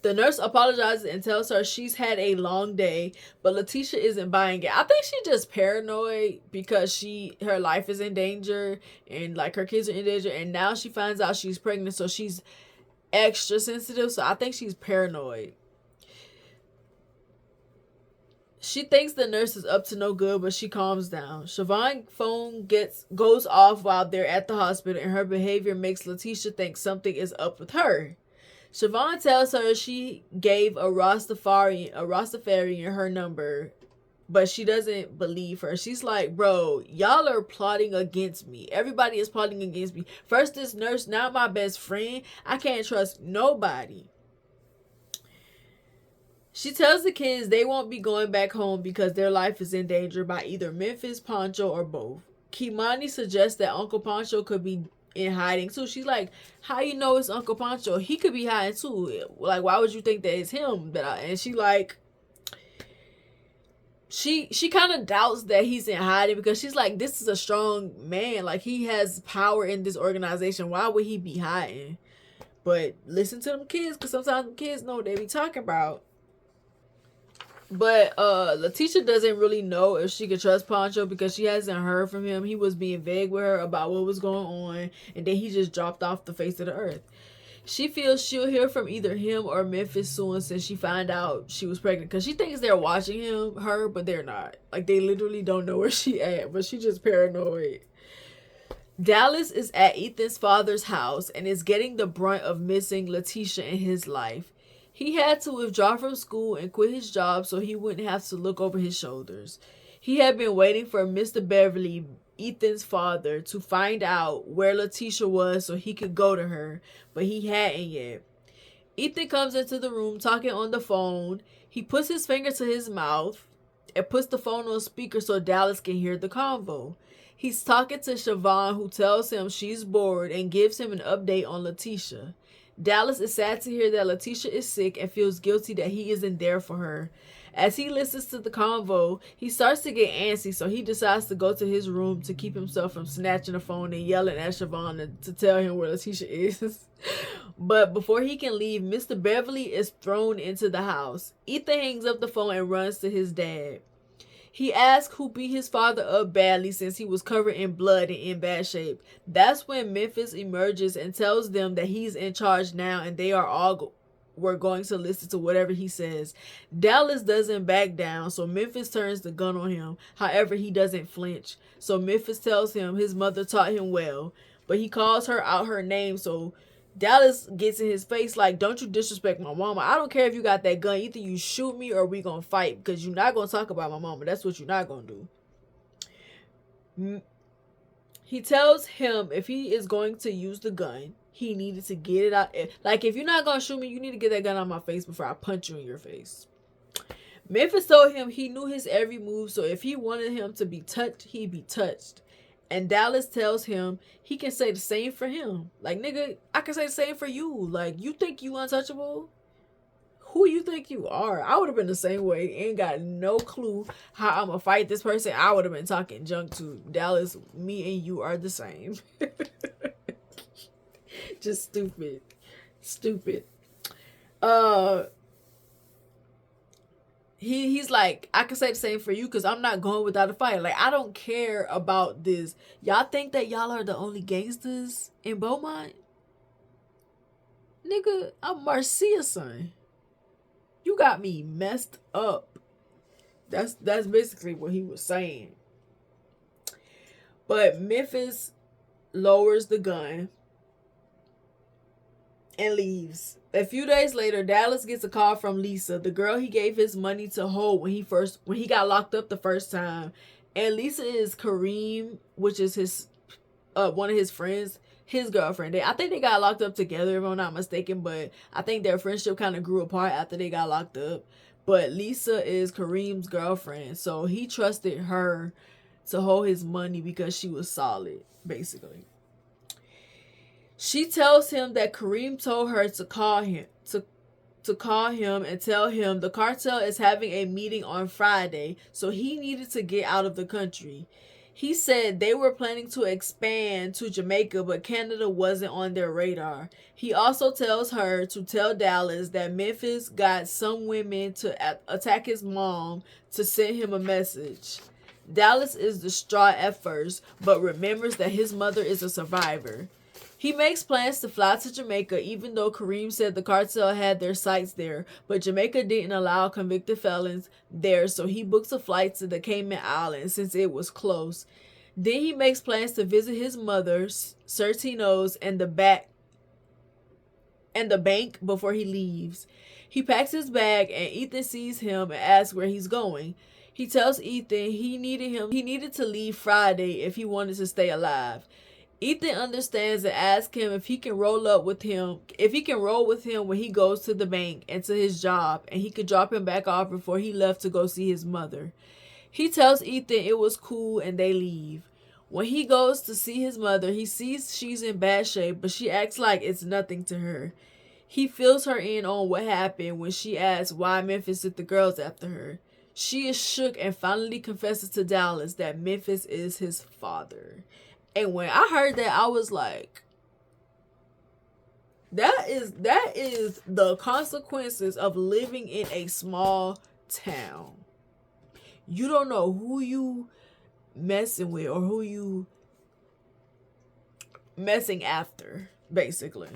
The nurse apologizes and tells her she's had a long day, but Letitia isn't buying it. I think she's just paranoid because her life is in danger and like her kids are in danger, and now she finds out she's pregnant, so she's extra sensitive. So I think she's paranoid. She thinks the nurse is up to no good, but she calms down. Siobhan's phone goes off while they're at the hospital, and her behavior makes Letitia think something is up with her. Siobhan tells her she gave a Rastafarian her number, but she doesn't believe her. She's like, bro, y'all are plotting against me. Everybody is plotting against me. First this nurse, now my best friend. I can't trust nobody. She tells the kids they won't be going back home because their life is in danger by either Memphis, Poncho, or both. Kimani suggests that Uncle Pancho could be in hiding too. She's like, how you know it's Uncle Pancho? He could be hiding too. Like, why would you think that it's him? And she like, she kind of doubts that he's in hiding because she's like, this is a strong man. Like, he has power in this organization. Why would he be hiding? But listen to them kids, because sometimes them kids know what they be talking about. But Letitia doesn't really know if she could trust Pancho because she hasn't heard from him. He was being vague with her about what was going on, and then he just dropped off the face of the earth. She feels she'll hear from either him or Memphis soon since she found out she was pregnant, because she thinks they're watching her, but they're not. Like, they literally don't know where she at, but she's just paranoid. Dallas is at Ethan's father's house and is getting the brunt of missing Letitia in his life. He had to withdraw from school and quit his job so he wouldn't have to look over his shoulders. He had been waiting for Mr. Beverly, Ethan's father, to find out where Letitia was so he could go to her, but he hadn't yet. Ethan comes into the room talking on the phone. He puts his finger to his mouth and puts the phone on speaker so Dallas can hear the convo. He's talking to Siobhan, who tells him she's bored and gives him an update on Letitia. Dallas is sad to hear that Letitia is sick and feels guilty that he isn't there for her. As he listens to the convo, he starts to get antsy, so he decides to go to his room to keep himself from snatching the phone and yelling at Siobhan to tell him where Letitia is. But before he can leave, Mr. Beverly is thrown into the house. Ethan hangs up the phone and runs to his dad. He asks who beat his father up badly since he was covered in blood and in bad shape. That's when Memphis emerges and tells them that he's in charge now and they are all were going to listen to whatever he says. Dallas doesn't back down, so Memphis turns the gun on him. However, he doesn't flinch. So Memphis tells him his mother taught him well, but he calls her out her name, so Dallas gets in his face like, don't you disrespect my mama. I don't care if you got that gun. Either you shoot me or we gonna fight, because you're not gonna talk about my mama. That's what you're not gonna do. He tells him if he is going to use the gun, he needed to get it out. Like, if you're not gonna shoot me, you need to get that gun out of my face before I punch you in your face. Memphis told him he knew his every move, so if he wanted him to be touched, he'd be touched. And Dallas tells him he can say the same for him. Like, nigga, I can say the same for you. Like, you think you untouchable? Who you think you are? I would have been the same way. Ain't got no clue how I'm gonna fight this person. I would have been talking junk to Dallas. Me and you are the same. Just stupid. Stupid. He's like, I can say the same for you because I'm not going without a fight. Like, I don't care about this. Y'all think that y'all are the only gangsters in Beaumont? Nigga, I'm Marcia's son. You got me messed up. That's basically what he was saying. But Memphis lowers the gun and leaves. A few days later, Dallas gets a call from Lisa, the girl he gave his money to hold when he got locked up the first time. And Lisa is Kareem, which is his one of his friends, his girlfriend. I think they got locked up together, if I'm not mistaken, but I think their friendship kind of grew apart after they got locked up. But Lisa is Kareem's girlfriend, so he trusted her to hold his money because she was solid, basically. She tells him that Kareem told her to call him and tell him the cartel is having a meeting on Friday, so he needed to get out of the country. He said they were planning to expand to Jamaica, but Canada wasn't on their radar. He also tells her to tell Dallas that Memphis got some women to attack his mom to send him a message. Dallas is distraught at first, but remembers that his mother is a survivor. He makes plans to fly to Jamaica, even though Kareem said the cartel had their sights there, but Jamaica didn't allow convicted felons there, so he books a flight to the Cayman Islands since it was close. Then he makes plans to visit his mother, Certino's, and the bank before he leaves. He packs his bag, and Ethan sees him and asks where he's going. He tells Ethan he needed to leave Friday if he wanted to stay alive. Ethan understands and asks him if he can roll with him when he goes to the bank and to his job, and he could drop him back off before he left to go see his mother. He tells Ethan it was cool and they leave. When he goes to see his mother, he sees she's in bad shape, but she acts like it's nothing to her. He fills her in on what happened when she asks why Memphis took the girls after her. She is shook and finally confesses to Dallas that Memphis is his father. And when I heard that, I was like, that is the consequences of living in a small town. You don't know who you messing with or who you messing after, basically.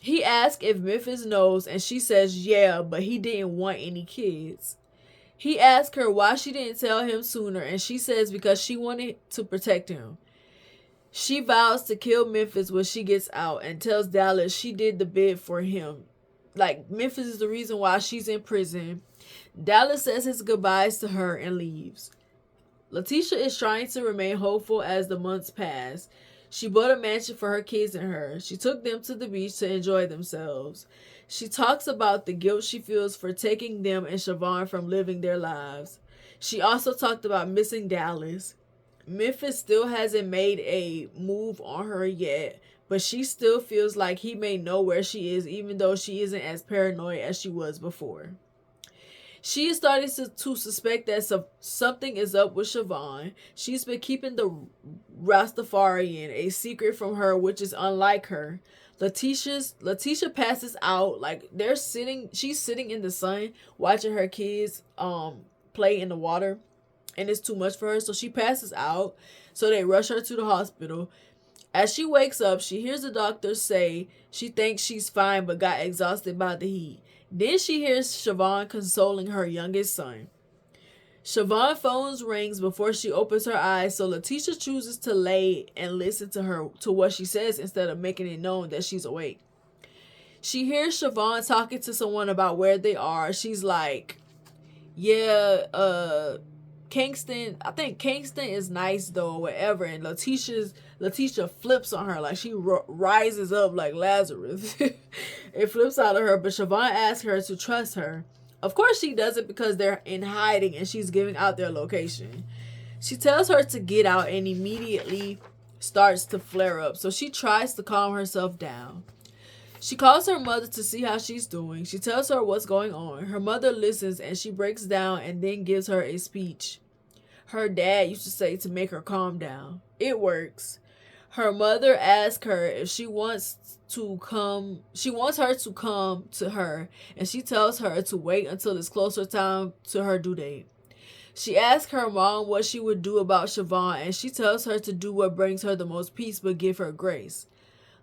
He asks if Memphis knows, and she says yeah, but he didn't want any kids. He asks her why she didn't tell him sooner, and she says because she wanted to protect him. She vows to kill Memphis when she gets out and tells Dallas she did the bid for him. Like, Memphis is the reason why she's in prison. Dallas says his goodbyes to her and leaves. Letitia is trying to remain hopeful as the months pass. She bought a mansion for her kids and her. She took them to the beach to enjoy themselves. She talks about the guilt she feels for taking them and Siobhan from living their lives. She also talked about missing Dallas. Memphis still hasn't made a move on her yet, but she still feels like he may know where she is, even though she isn't as paranoid as she was before. She is starting to suspect that something is up with Siobhan. She's been keeping the Rastafarian a secret from her, which is unlike her. Letitia passes out. Like, she's sitting in the sun watching her kids play in the water, and it's too much for her, so she passes out. So they rush her to the hospital. As she wakes up, she hears the doctor say she thinks she's fine but got exhausted by the heat. Then she hears Siobhan consoling her youngest son. Siobhan's phone rings before she opens her eyes, so Letitia chooses to lay and listen to what she says instead of making it known that she's awake. She hears Siobhan talking to someone about where they are. She's like, yeah, Kingston, I think Kingston is nice though, or whatever. And Letitia flips on her, like she rises up like Lazarus. It flips out of her, but Siobhan asks her to trust her. Of course she doesn't, because they're in hiding and she's giving out their location. She tells her to get out and immediately starts to flare up, so she tries to calm herself down. She calls her mother to see how she's doing. She tells her what's going on. Her mother listens and she breaks down and then gives her a speech her dad used to say to make her calm down. It works. Her mother asks her if she wants her to come to her, and she tells her to wait until it's closer time to her due date. She asks her mom what she would do about Siobhan, and she tells her to do what brings her the most peace but give her grace.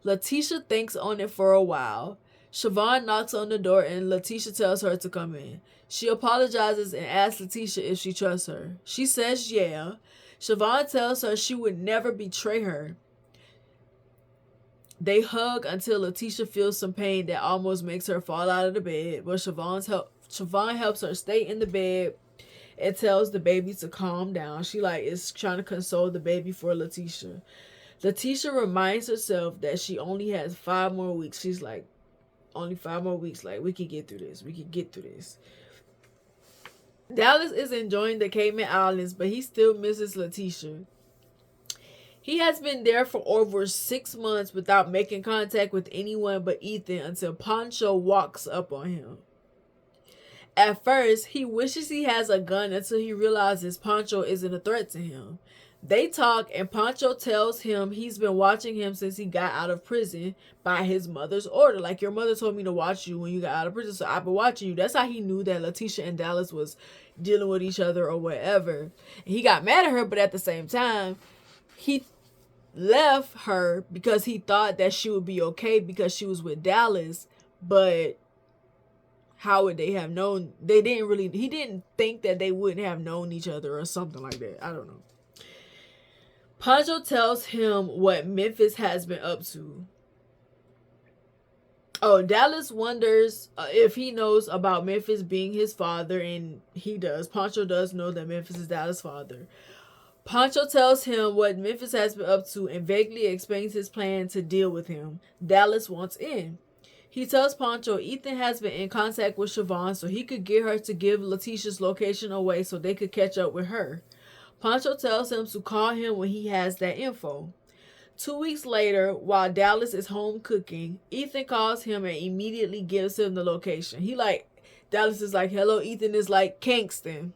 Letitia thinks on it for a while. Siobhan knocks on the door and Letitia tells her to come in. She apologizes and asks Letitia if she trusts her. She says yeah. Siobhan tells her she would never betray her. They hug until Letitia feels some pain that almost makes her fall out of the bed, but Siobhan helps her stay in the bed and tells the baby to calm down. She is trying to console the baby for Letitia. Letitia reminds herself that she only has 5 more weeks. She's like, only 5 more weeks. Like, we can get through this. We can get through this. Dallas is enjoying the Cayman Islands, but he still misses Letitia. He has been there for over 6 months without making contact with anyone but Ethan until Pancho walks up on him. At first, he wishes he has a gun until he realizes Pancho isn't a threat to him. They talk and Pancho tells him he's been watching him since he got out of prison by his mother's order. Like, your mother told me to watch you when you got out of prison, so I've been watching you. That's how he knew that Letitia and Dallas was dealing with each other or whatever. And he got mad at her, but at the same time, he left her because he thought that she would be okay because she was with Dallas. But how would they have known? He didn't think that they wouldn't have known each other or something like that. I don't know. Pancho tells him what Memphis has been up to. Oh, Dallas wonders if he knows about Memphis being his father, and he does. Pancho does know that Memphis is Dallas' father. Pancho tells him what Memphis has been up to and vaguely explains his plan to deal with him. Dallas wants in. He tells Pancho Ethan has been in contact with Siobhan so he could get her to give Letitia's location away so they could catch up with her. Pancho tells him to call him when he has that info. 2 weeks later, while Dallas is home cooking, Ethan calls him and immediately gives him the location. Dallas is like, hello, Ethan is like, Kingston.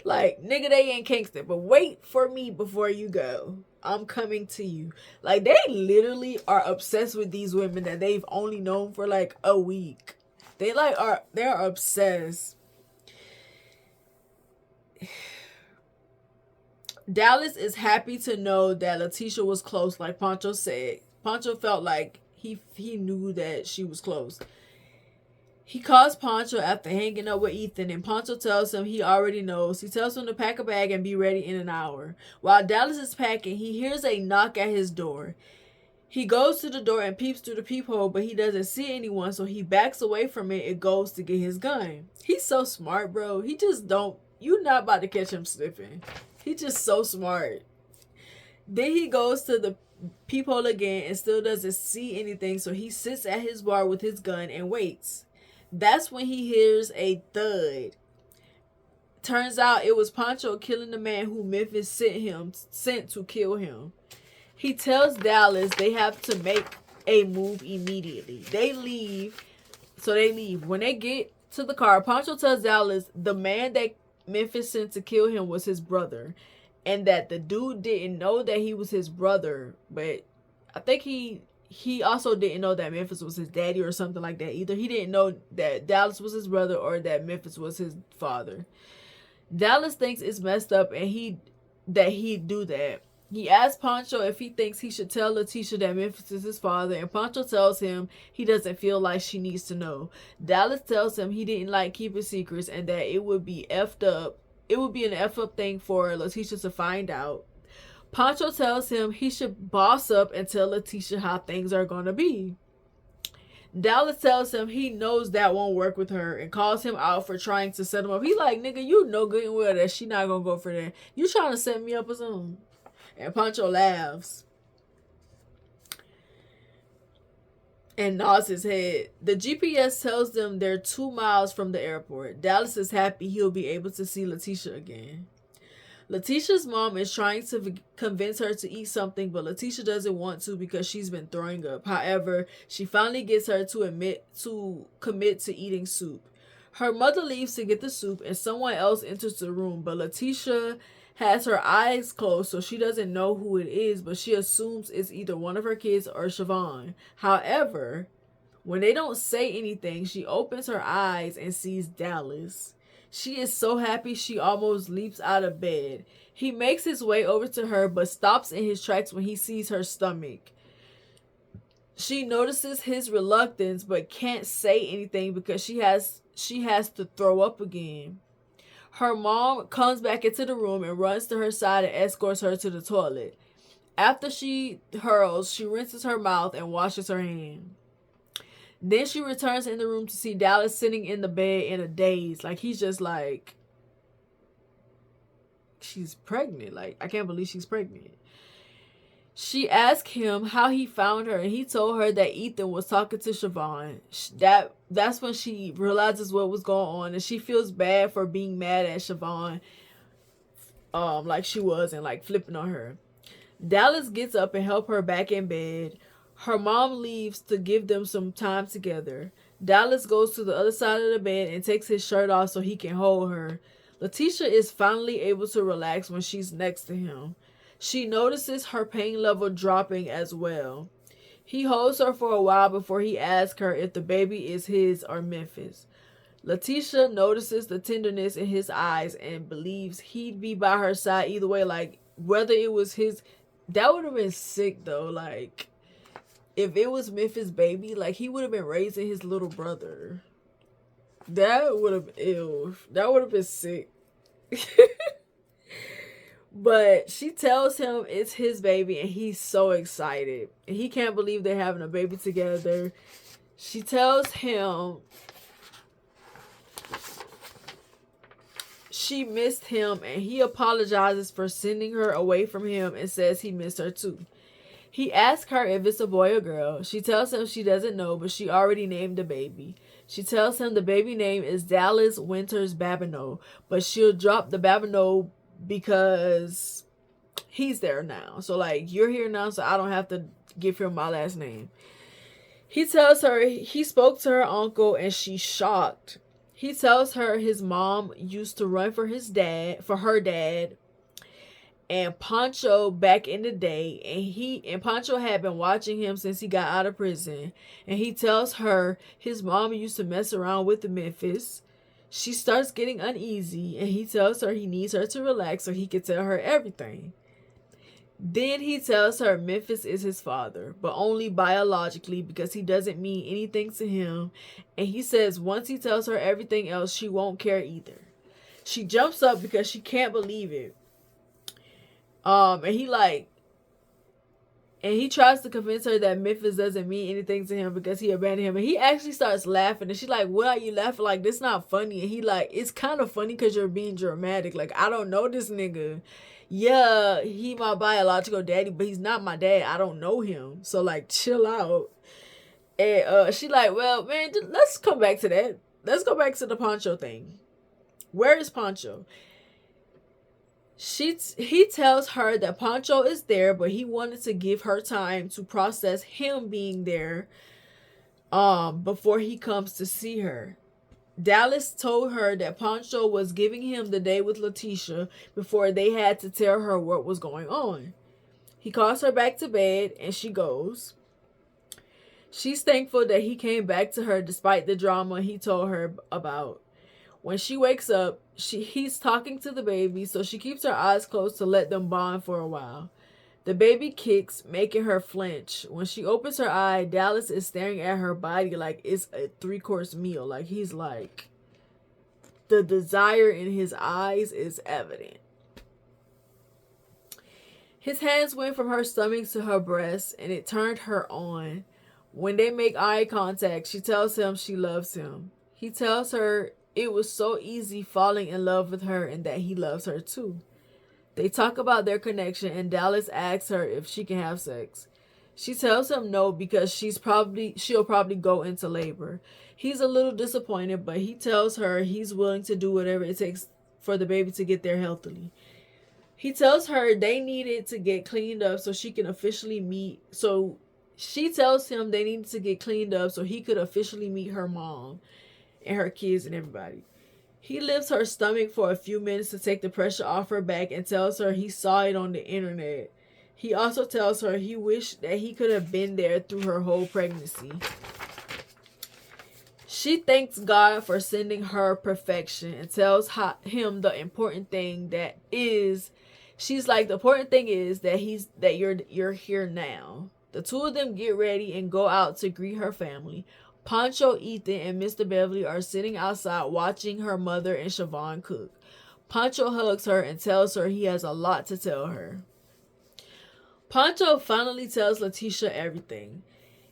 Like, nigga, they ain't Kingston, but wait for me before you go. I'm coming to you. Like, they literally are obsessed with these women that they've only known for like a week. They're obsessed. Dallas is happy to know that Letitia was close, like Pancho said. Pancho felt like he knew that she was close. He calls Pancho after hanging up with Ethan, and Pancho tells him he already knows. He tells him to pack a bag and be ready in an hour. While Dallas is packing, he hears a knock at his door. He goes to the door and peeps through the peephole, but he doesn't see anyone, so he backs away from it and goes to get his gun. He's so smart, bro. He just don't... You're not about to catch him slipping. He's just so smart. Then he goes to the peephole again and still doesn't see anything, so he sits at his bar with his gun and waits. That's when he hears a thud. Turns out it was Pancho killing the man who Memphis sent to kill him. He tells Dallas they have to make a move immediately. They leave. When they get to the car, Pancho tells Dallas the man that Memphis sent to kill him was his brother, and that the dude didn't know that he was his brother, but I think he also didn't know that Memphis was his daddy or something like that either. He didn't know that Dallas was his brother or that Memphis was his father. Dallas thinks it's messed up and he'd do that. He asks Pancho if he thinks he should tell Letitia that Memphis is his father, and Pancho tells him he doesn't feel like she needs to know. Dallas tells him he didn't like keeping secrets and that it would be effed up. It would be an effed up thing for Letitia to find out. Pancho tells him he should boss up and tell Letitia how things are gonna be. Dallas tells him he knows that won't work with her and calls him out for trying to set him up. He like, nigga, you know good and well that she not gonna go for that. You trying to set me up or something? And Pancho laughs and nods his head. The GPS tells them they're 2 miles from the airport. Dallas is happy he'll be able to see Letitia again. Letitia's mom is trying to convince her to eat something, but Letitia doesn't want to because she's been throwing up. However, she finally gets her to commit to eating soup. Her mother leaves to get the soup and someone else enters the room, but Letitia has her eyes closed so she doesn't know who it is, but she assumes it's either one of her kids or Siobhan. However, when they don't say anything, she opens her eyes and sees Dallas. She is so happy she almost leaps out of bed. He makes his way over to her but stops in his tracks when he sees her stomach. She notices his reluctance but can't say anything because she has to throw up again. Her mom comes back into the room and runs to her side and escorts her to the toilet. After she hurls, she rinses her mouth and washes her hand. Then she returns in the room to see Dallas sitting in the bed in a daze. Like, he's just like, she's pregnant. Like, I can't believe she's pregnant. She asked him how he found her, and he told her that Ethan was talking to Siobhan. That's when she realizes what was going on, and she feels bad for being mad at Siobhan, like she was, and like flipping on her. Dallas gets up and helps her back in bed. Her mom leaves to give them some time together. Dallas goes to the other side of the bed and takes his shirt off so he can hold her. Letitia is finally able to relax when she's next to him. She notices her pain level dropping as well. He holds her for a while before he asks her if the baby is his or Memphis. Letitia notices the tenderness in his eyes and believes he'd be by her side either way. Like, whether it was his... That would have been sick, though. Like, if it was Memphis' baby, like, he would have been raising his little brother. That would have... Ew. That would have been sick. But she tells him it's his baby, and he's so excited. And he can't believe they're having a baby together. She tells him she missed him, and he apologizes for sending her away from him and says he missed her too. He asks her if it's a boy or girl. She tells him she doesn't know, but she already named the baby. She tells him the baby name is Dallas Winters Babineau, but she'll drop the Babineau because he's there now. So, like, you're here now, so I don't have to give him my last name. He tells her he spoke to her uncle and she's shocked. He tells her his mom used to run for her dad, and Pancho back in the day, and Pancho had been watching him since he got out of prison. And he tells her his mom used to mess around with the Memphis. She starts getting uneasy, and he tells her he needs her to relax so he can tell her everything. Then he tells her Memphis is his father, but only biologically because he doesn't mean anything to him. And he says once he tells her everything else, she won't care either. She jumps up because she can't believe it. And he tries to convince her that Memphis doesn't mean anything to him because he abandoned him. And he actually starts laughing. And she's like, what are you laughing? Like, this not funny. And he like, it's kind of funny because you're being dramatic. Like, I don't know this nigga. Yeah, he my biological daddy, but he's not my dad. I don't know him. So, like, chill out. And she like, well, man, let's come back to that. Let's go back to the Pancho thing. Where is Pancho? He tells her that Pancho is there, but he wanted to give her time to process him being there before he comes to see her. Dallas told her that Pancho was giving him the day with Letitia before they had to tell her what was going on. He calls her back to bed and she goes. She's thankful that he came back to her despite the drama he told her about. When she wakes up, he's talking to the baby, so she keeps her eyes closed to let them bond for a while. The baby kicks, making her flinch. When she opens her eye, Dallas is staring at her body like it's a 3-course meal. Like, he's like, the desire in his eyes is evident. His hands went from her stomach to her breast, and it turned her on. When they make eye contact, she tells him she loves him. He tells her it was so easy falling in love with her and that he loves her too. They talk about their connection and Dallas asks her if she can have sex. She tells him no because she'll probably go into labor. He's a little disappointed, but he tells her he's willing to do whatever it takes for the baby to get there healthily. He tells her they needed to get cleaned up so she can officially meet. So she tells him they needed to get cleaned up so he could officially meet her mom and her kids and everybody. He lifts her stomach for a few minutes to take the pressure off her back and tells her he saw it on the internet. He also tells her he wished that he could have been there through her whole pregnancy. She thanks God for sending her perfection and tells him the important thing that is, she's like, the important thing is that you're here now. The two of them get ready and go out to greet her family. Pancho, Ethan, and Mr. Beverly are sitting outside watching her mother and Siobhan cook. Pancho hugs her and tells her he has a lot to tell her. Pancho finally tells Letitia everything.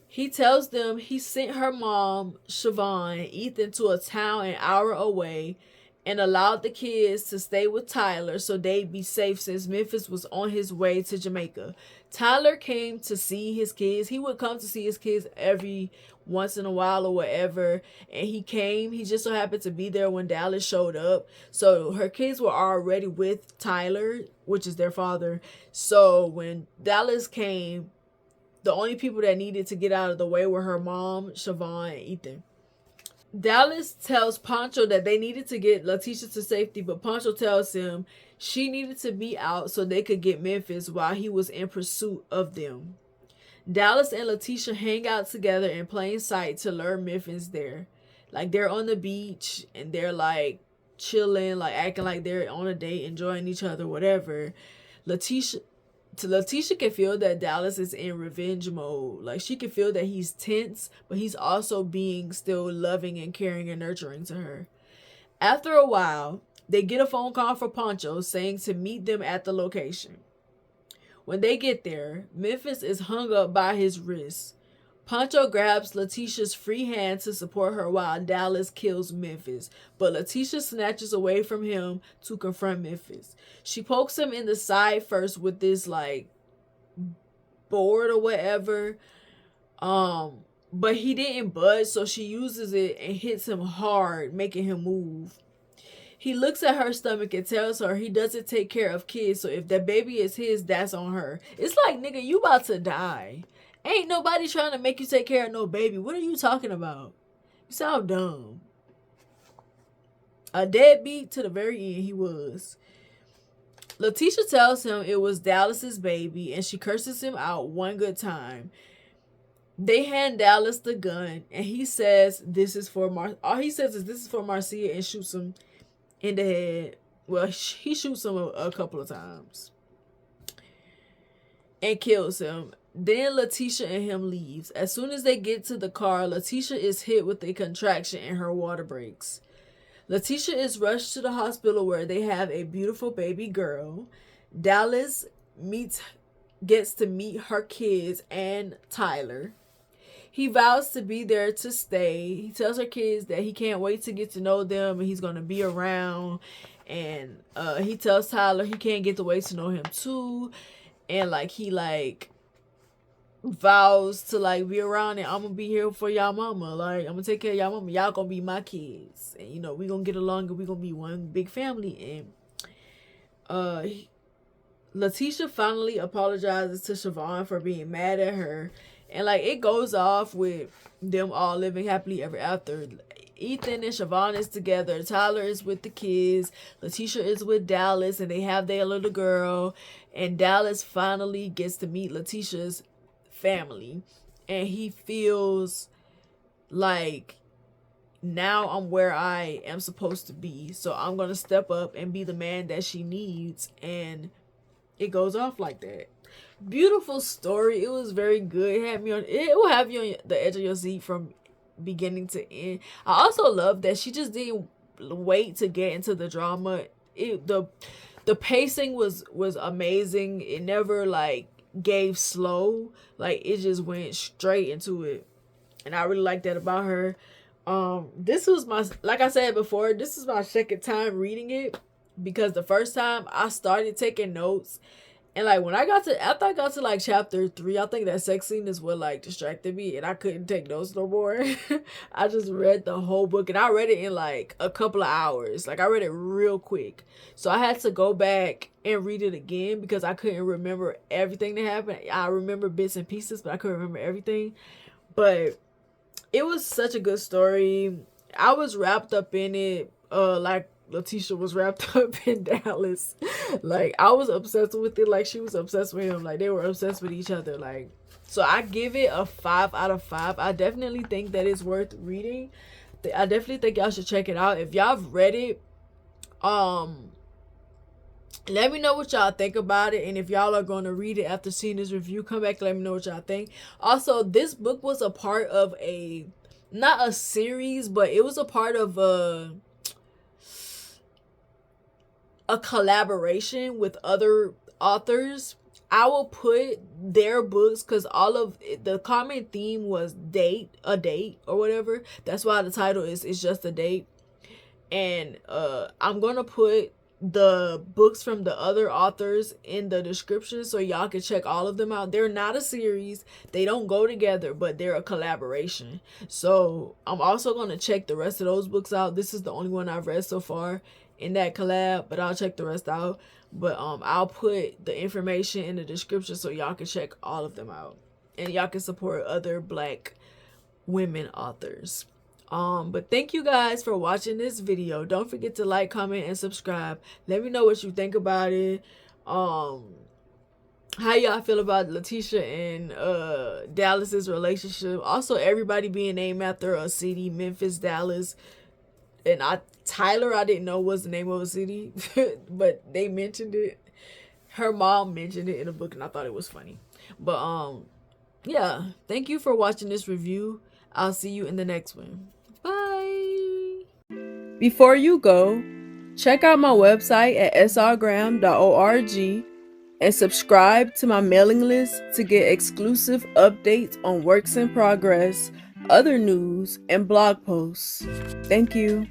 He tells them he sent her mom, Siobhan, and Ethan to a town an hour away and allowed the kids to stay with Tyler so they'd be safe since Memphis was on his way to Jamaica. Tyler came to see his kids. He would come to see his kids every once in a while or whatever. And he came. He just so happened to be there when Dallas showed up. So her kids were already with Tyler, which is their father. So when Dallas came, the only people that needed to get out of the way were her mom, Siobhan, and Ethan. Dallas tells Pancho that they needed to get Letitia to safety, but Pancho tells him she needed to be out so they could get Memphis while he was in pursuit of them. Dallas and Letitia hang out together in plain sight to lure Memphis there. Like, they're on the beach and they're like chilling, like acting like they're on a date, enjoying each other, whatever. Letitia can feel that Dallas is in revenge mode. Like, she can feel that he's tense, but he's also being still loving and caring and nurturing to her. After a while, they get a phone call from Pancho saying to meet them at the location. When they get there, Memphis is hung up by his wrist. Pancho grabs Letitia's free hand to support her while Dallas kills Memphis, but Letitia snatches away from him to confront Memphis. She pokes him in the side first with this, like, board or whatever. But he didn't budge, so she uses it and hits him hard, making him move. He looks at her stomach and tells her he doesn't take care of kids, so if that baby is his, that's on her. It's like, nigga, you about to die. Ain't nobody trying to make you take care of no baby. What are you talking about? You sound dumb. A deadbeat to the very end, he was. Letitia tells him it was Dallas's baby, and she curses him out one good time. They hand Dallas the gun, and he says this is for all he says is this is for Marcia, and shoots him in the head. Well, he shoots him a couple of times and kills him. Then Letitia and him leaves. As soon as they get to the car, Letitia is hit with a contraction and her water breaks. Letitia is rushed to the hospital where they have a beautiful baby girl. Dallas gets to meet her kids and Tyler. He vows to be there to stay. He tells her kids that he can't wait to get to know them and he's going to be around. And he tells Tyler he can't get to wait to know him too. And he vows to be around and I'm going to be here for y'all mama. I'm going to take care of y'all mama. Y'all going to be my kids. And we going to get along and we going to be one big family. And Letitia finally apologizes to Siobhan for being mad at her. And it goes off with them all living happily ever after. Ethan and Siobhan is together. Tyler is with the kids. Letitia is with Dallas, and they have their little girl. And Dallas finally gets to meet Letitia's family, and he feels like now I'm where I am supposed to be. So I'm gonna step up and be the man that she needs, and it goes off like that. Beautiful story. It was very good. It will have you on the edge of your seat from beginning to end. I also love that she just didn't wait to get into the drama. The pacing was amazing. It never gave slow. It just went straight into it, and I really like that about her. This was like I said before, this is my second time reading it, because the first time I started taking notes. And when after I got to chapter 3, I think that sex scene is what distracted me, and I couldn't take notes no more. I just read the whole book, and I read it in a couple of hours. I read it real quick. So I had to go back and read it again because I couldn't remember everything that happened. I remember bits and pieces, but I couldn't remember everything. But it was such a good story. I was wrapped up in it, Letitia was wrapped up in Dallas. I was obsessed with it she was obsessed with him. They were obsessed with each other. So I give it a 5 out of 5. I definitely think that it's worth reading. I definitely think y'all should check it out. If y'all have read it, let me know what y'all think about it. And if y'all are going to read it after seeing this review, come back and let me know what y'all think. Also, this book was a part of not a series, but it was a part of a collaboration with other authors. I will put their books, because all of the common theme was a date or whatever. That's why the title is just a date. And I'm gonna put the books from the other authors in the description so y'all can check all of them out. They're not a series, they don't go together, but they're a collaboration. So I'm also going to check the rest of those books out. This is the only one I've read so far in that collab, but I'll check the rest out. But I'll put the information in the description so y'all can check all of them out, and y'all can support other Black women authors. But thank you guys for watching this video. Don't forget to like, comment, and subscribe. Let me know what you think about it. How y'all feel about Letitia and Dallas's relationship. Also, everybody being named after a city, Memphis, Dallas. And Tyler, I didn't know was the name of a city, but they mentioned it. Her mom mentioned it in a book, and I thought it was funny. But yeah, thank you for watching this review. I'll see you in the next one. Bye. Before you go, check out my website at srgrahamwrites.org and subscribe to my mailing list to get exclusive updates on works in progress, other news, and blog posts. Thank you.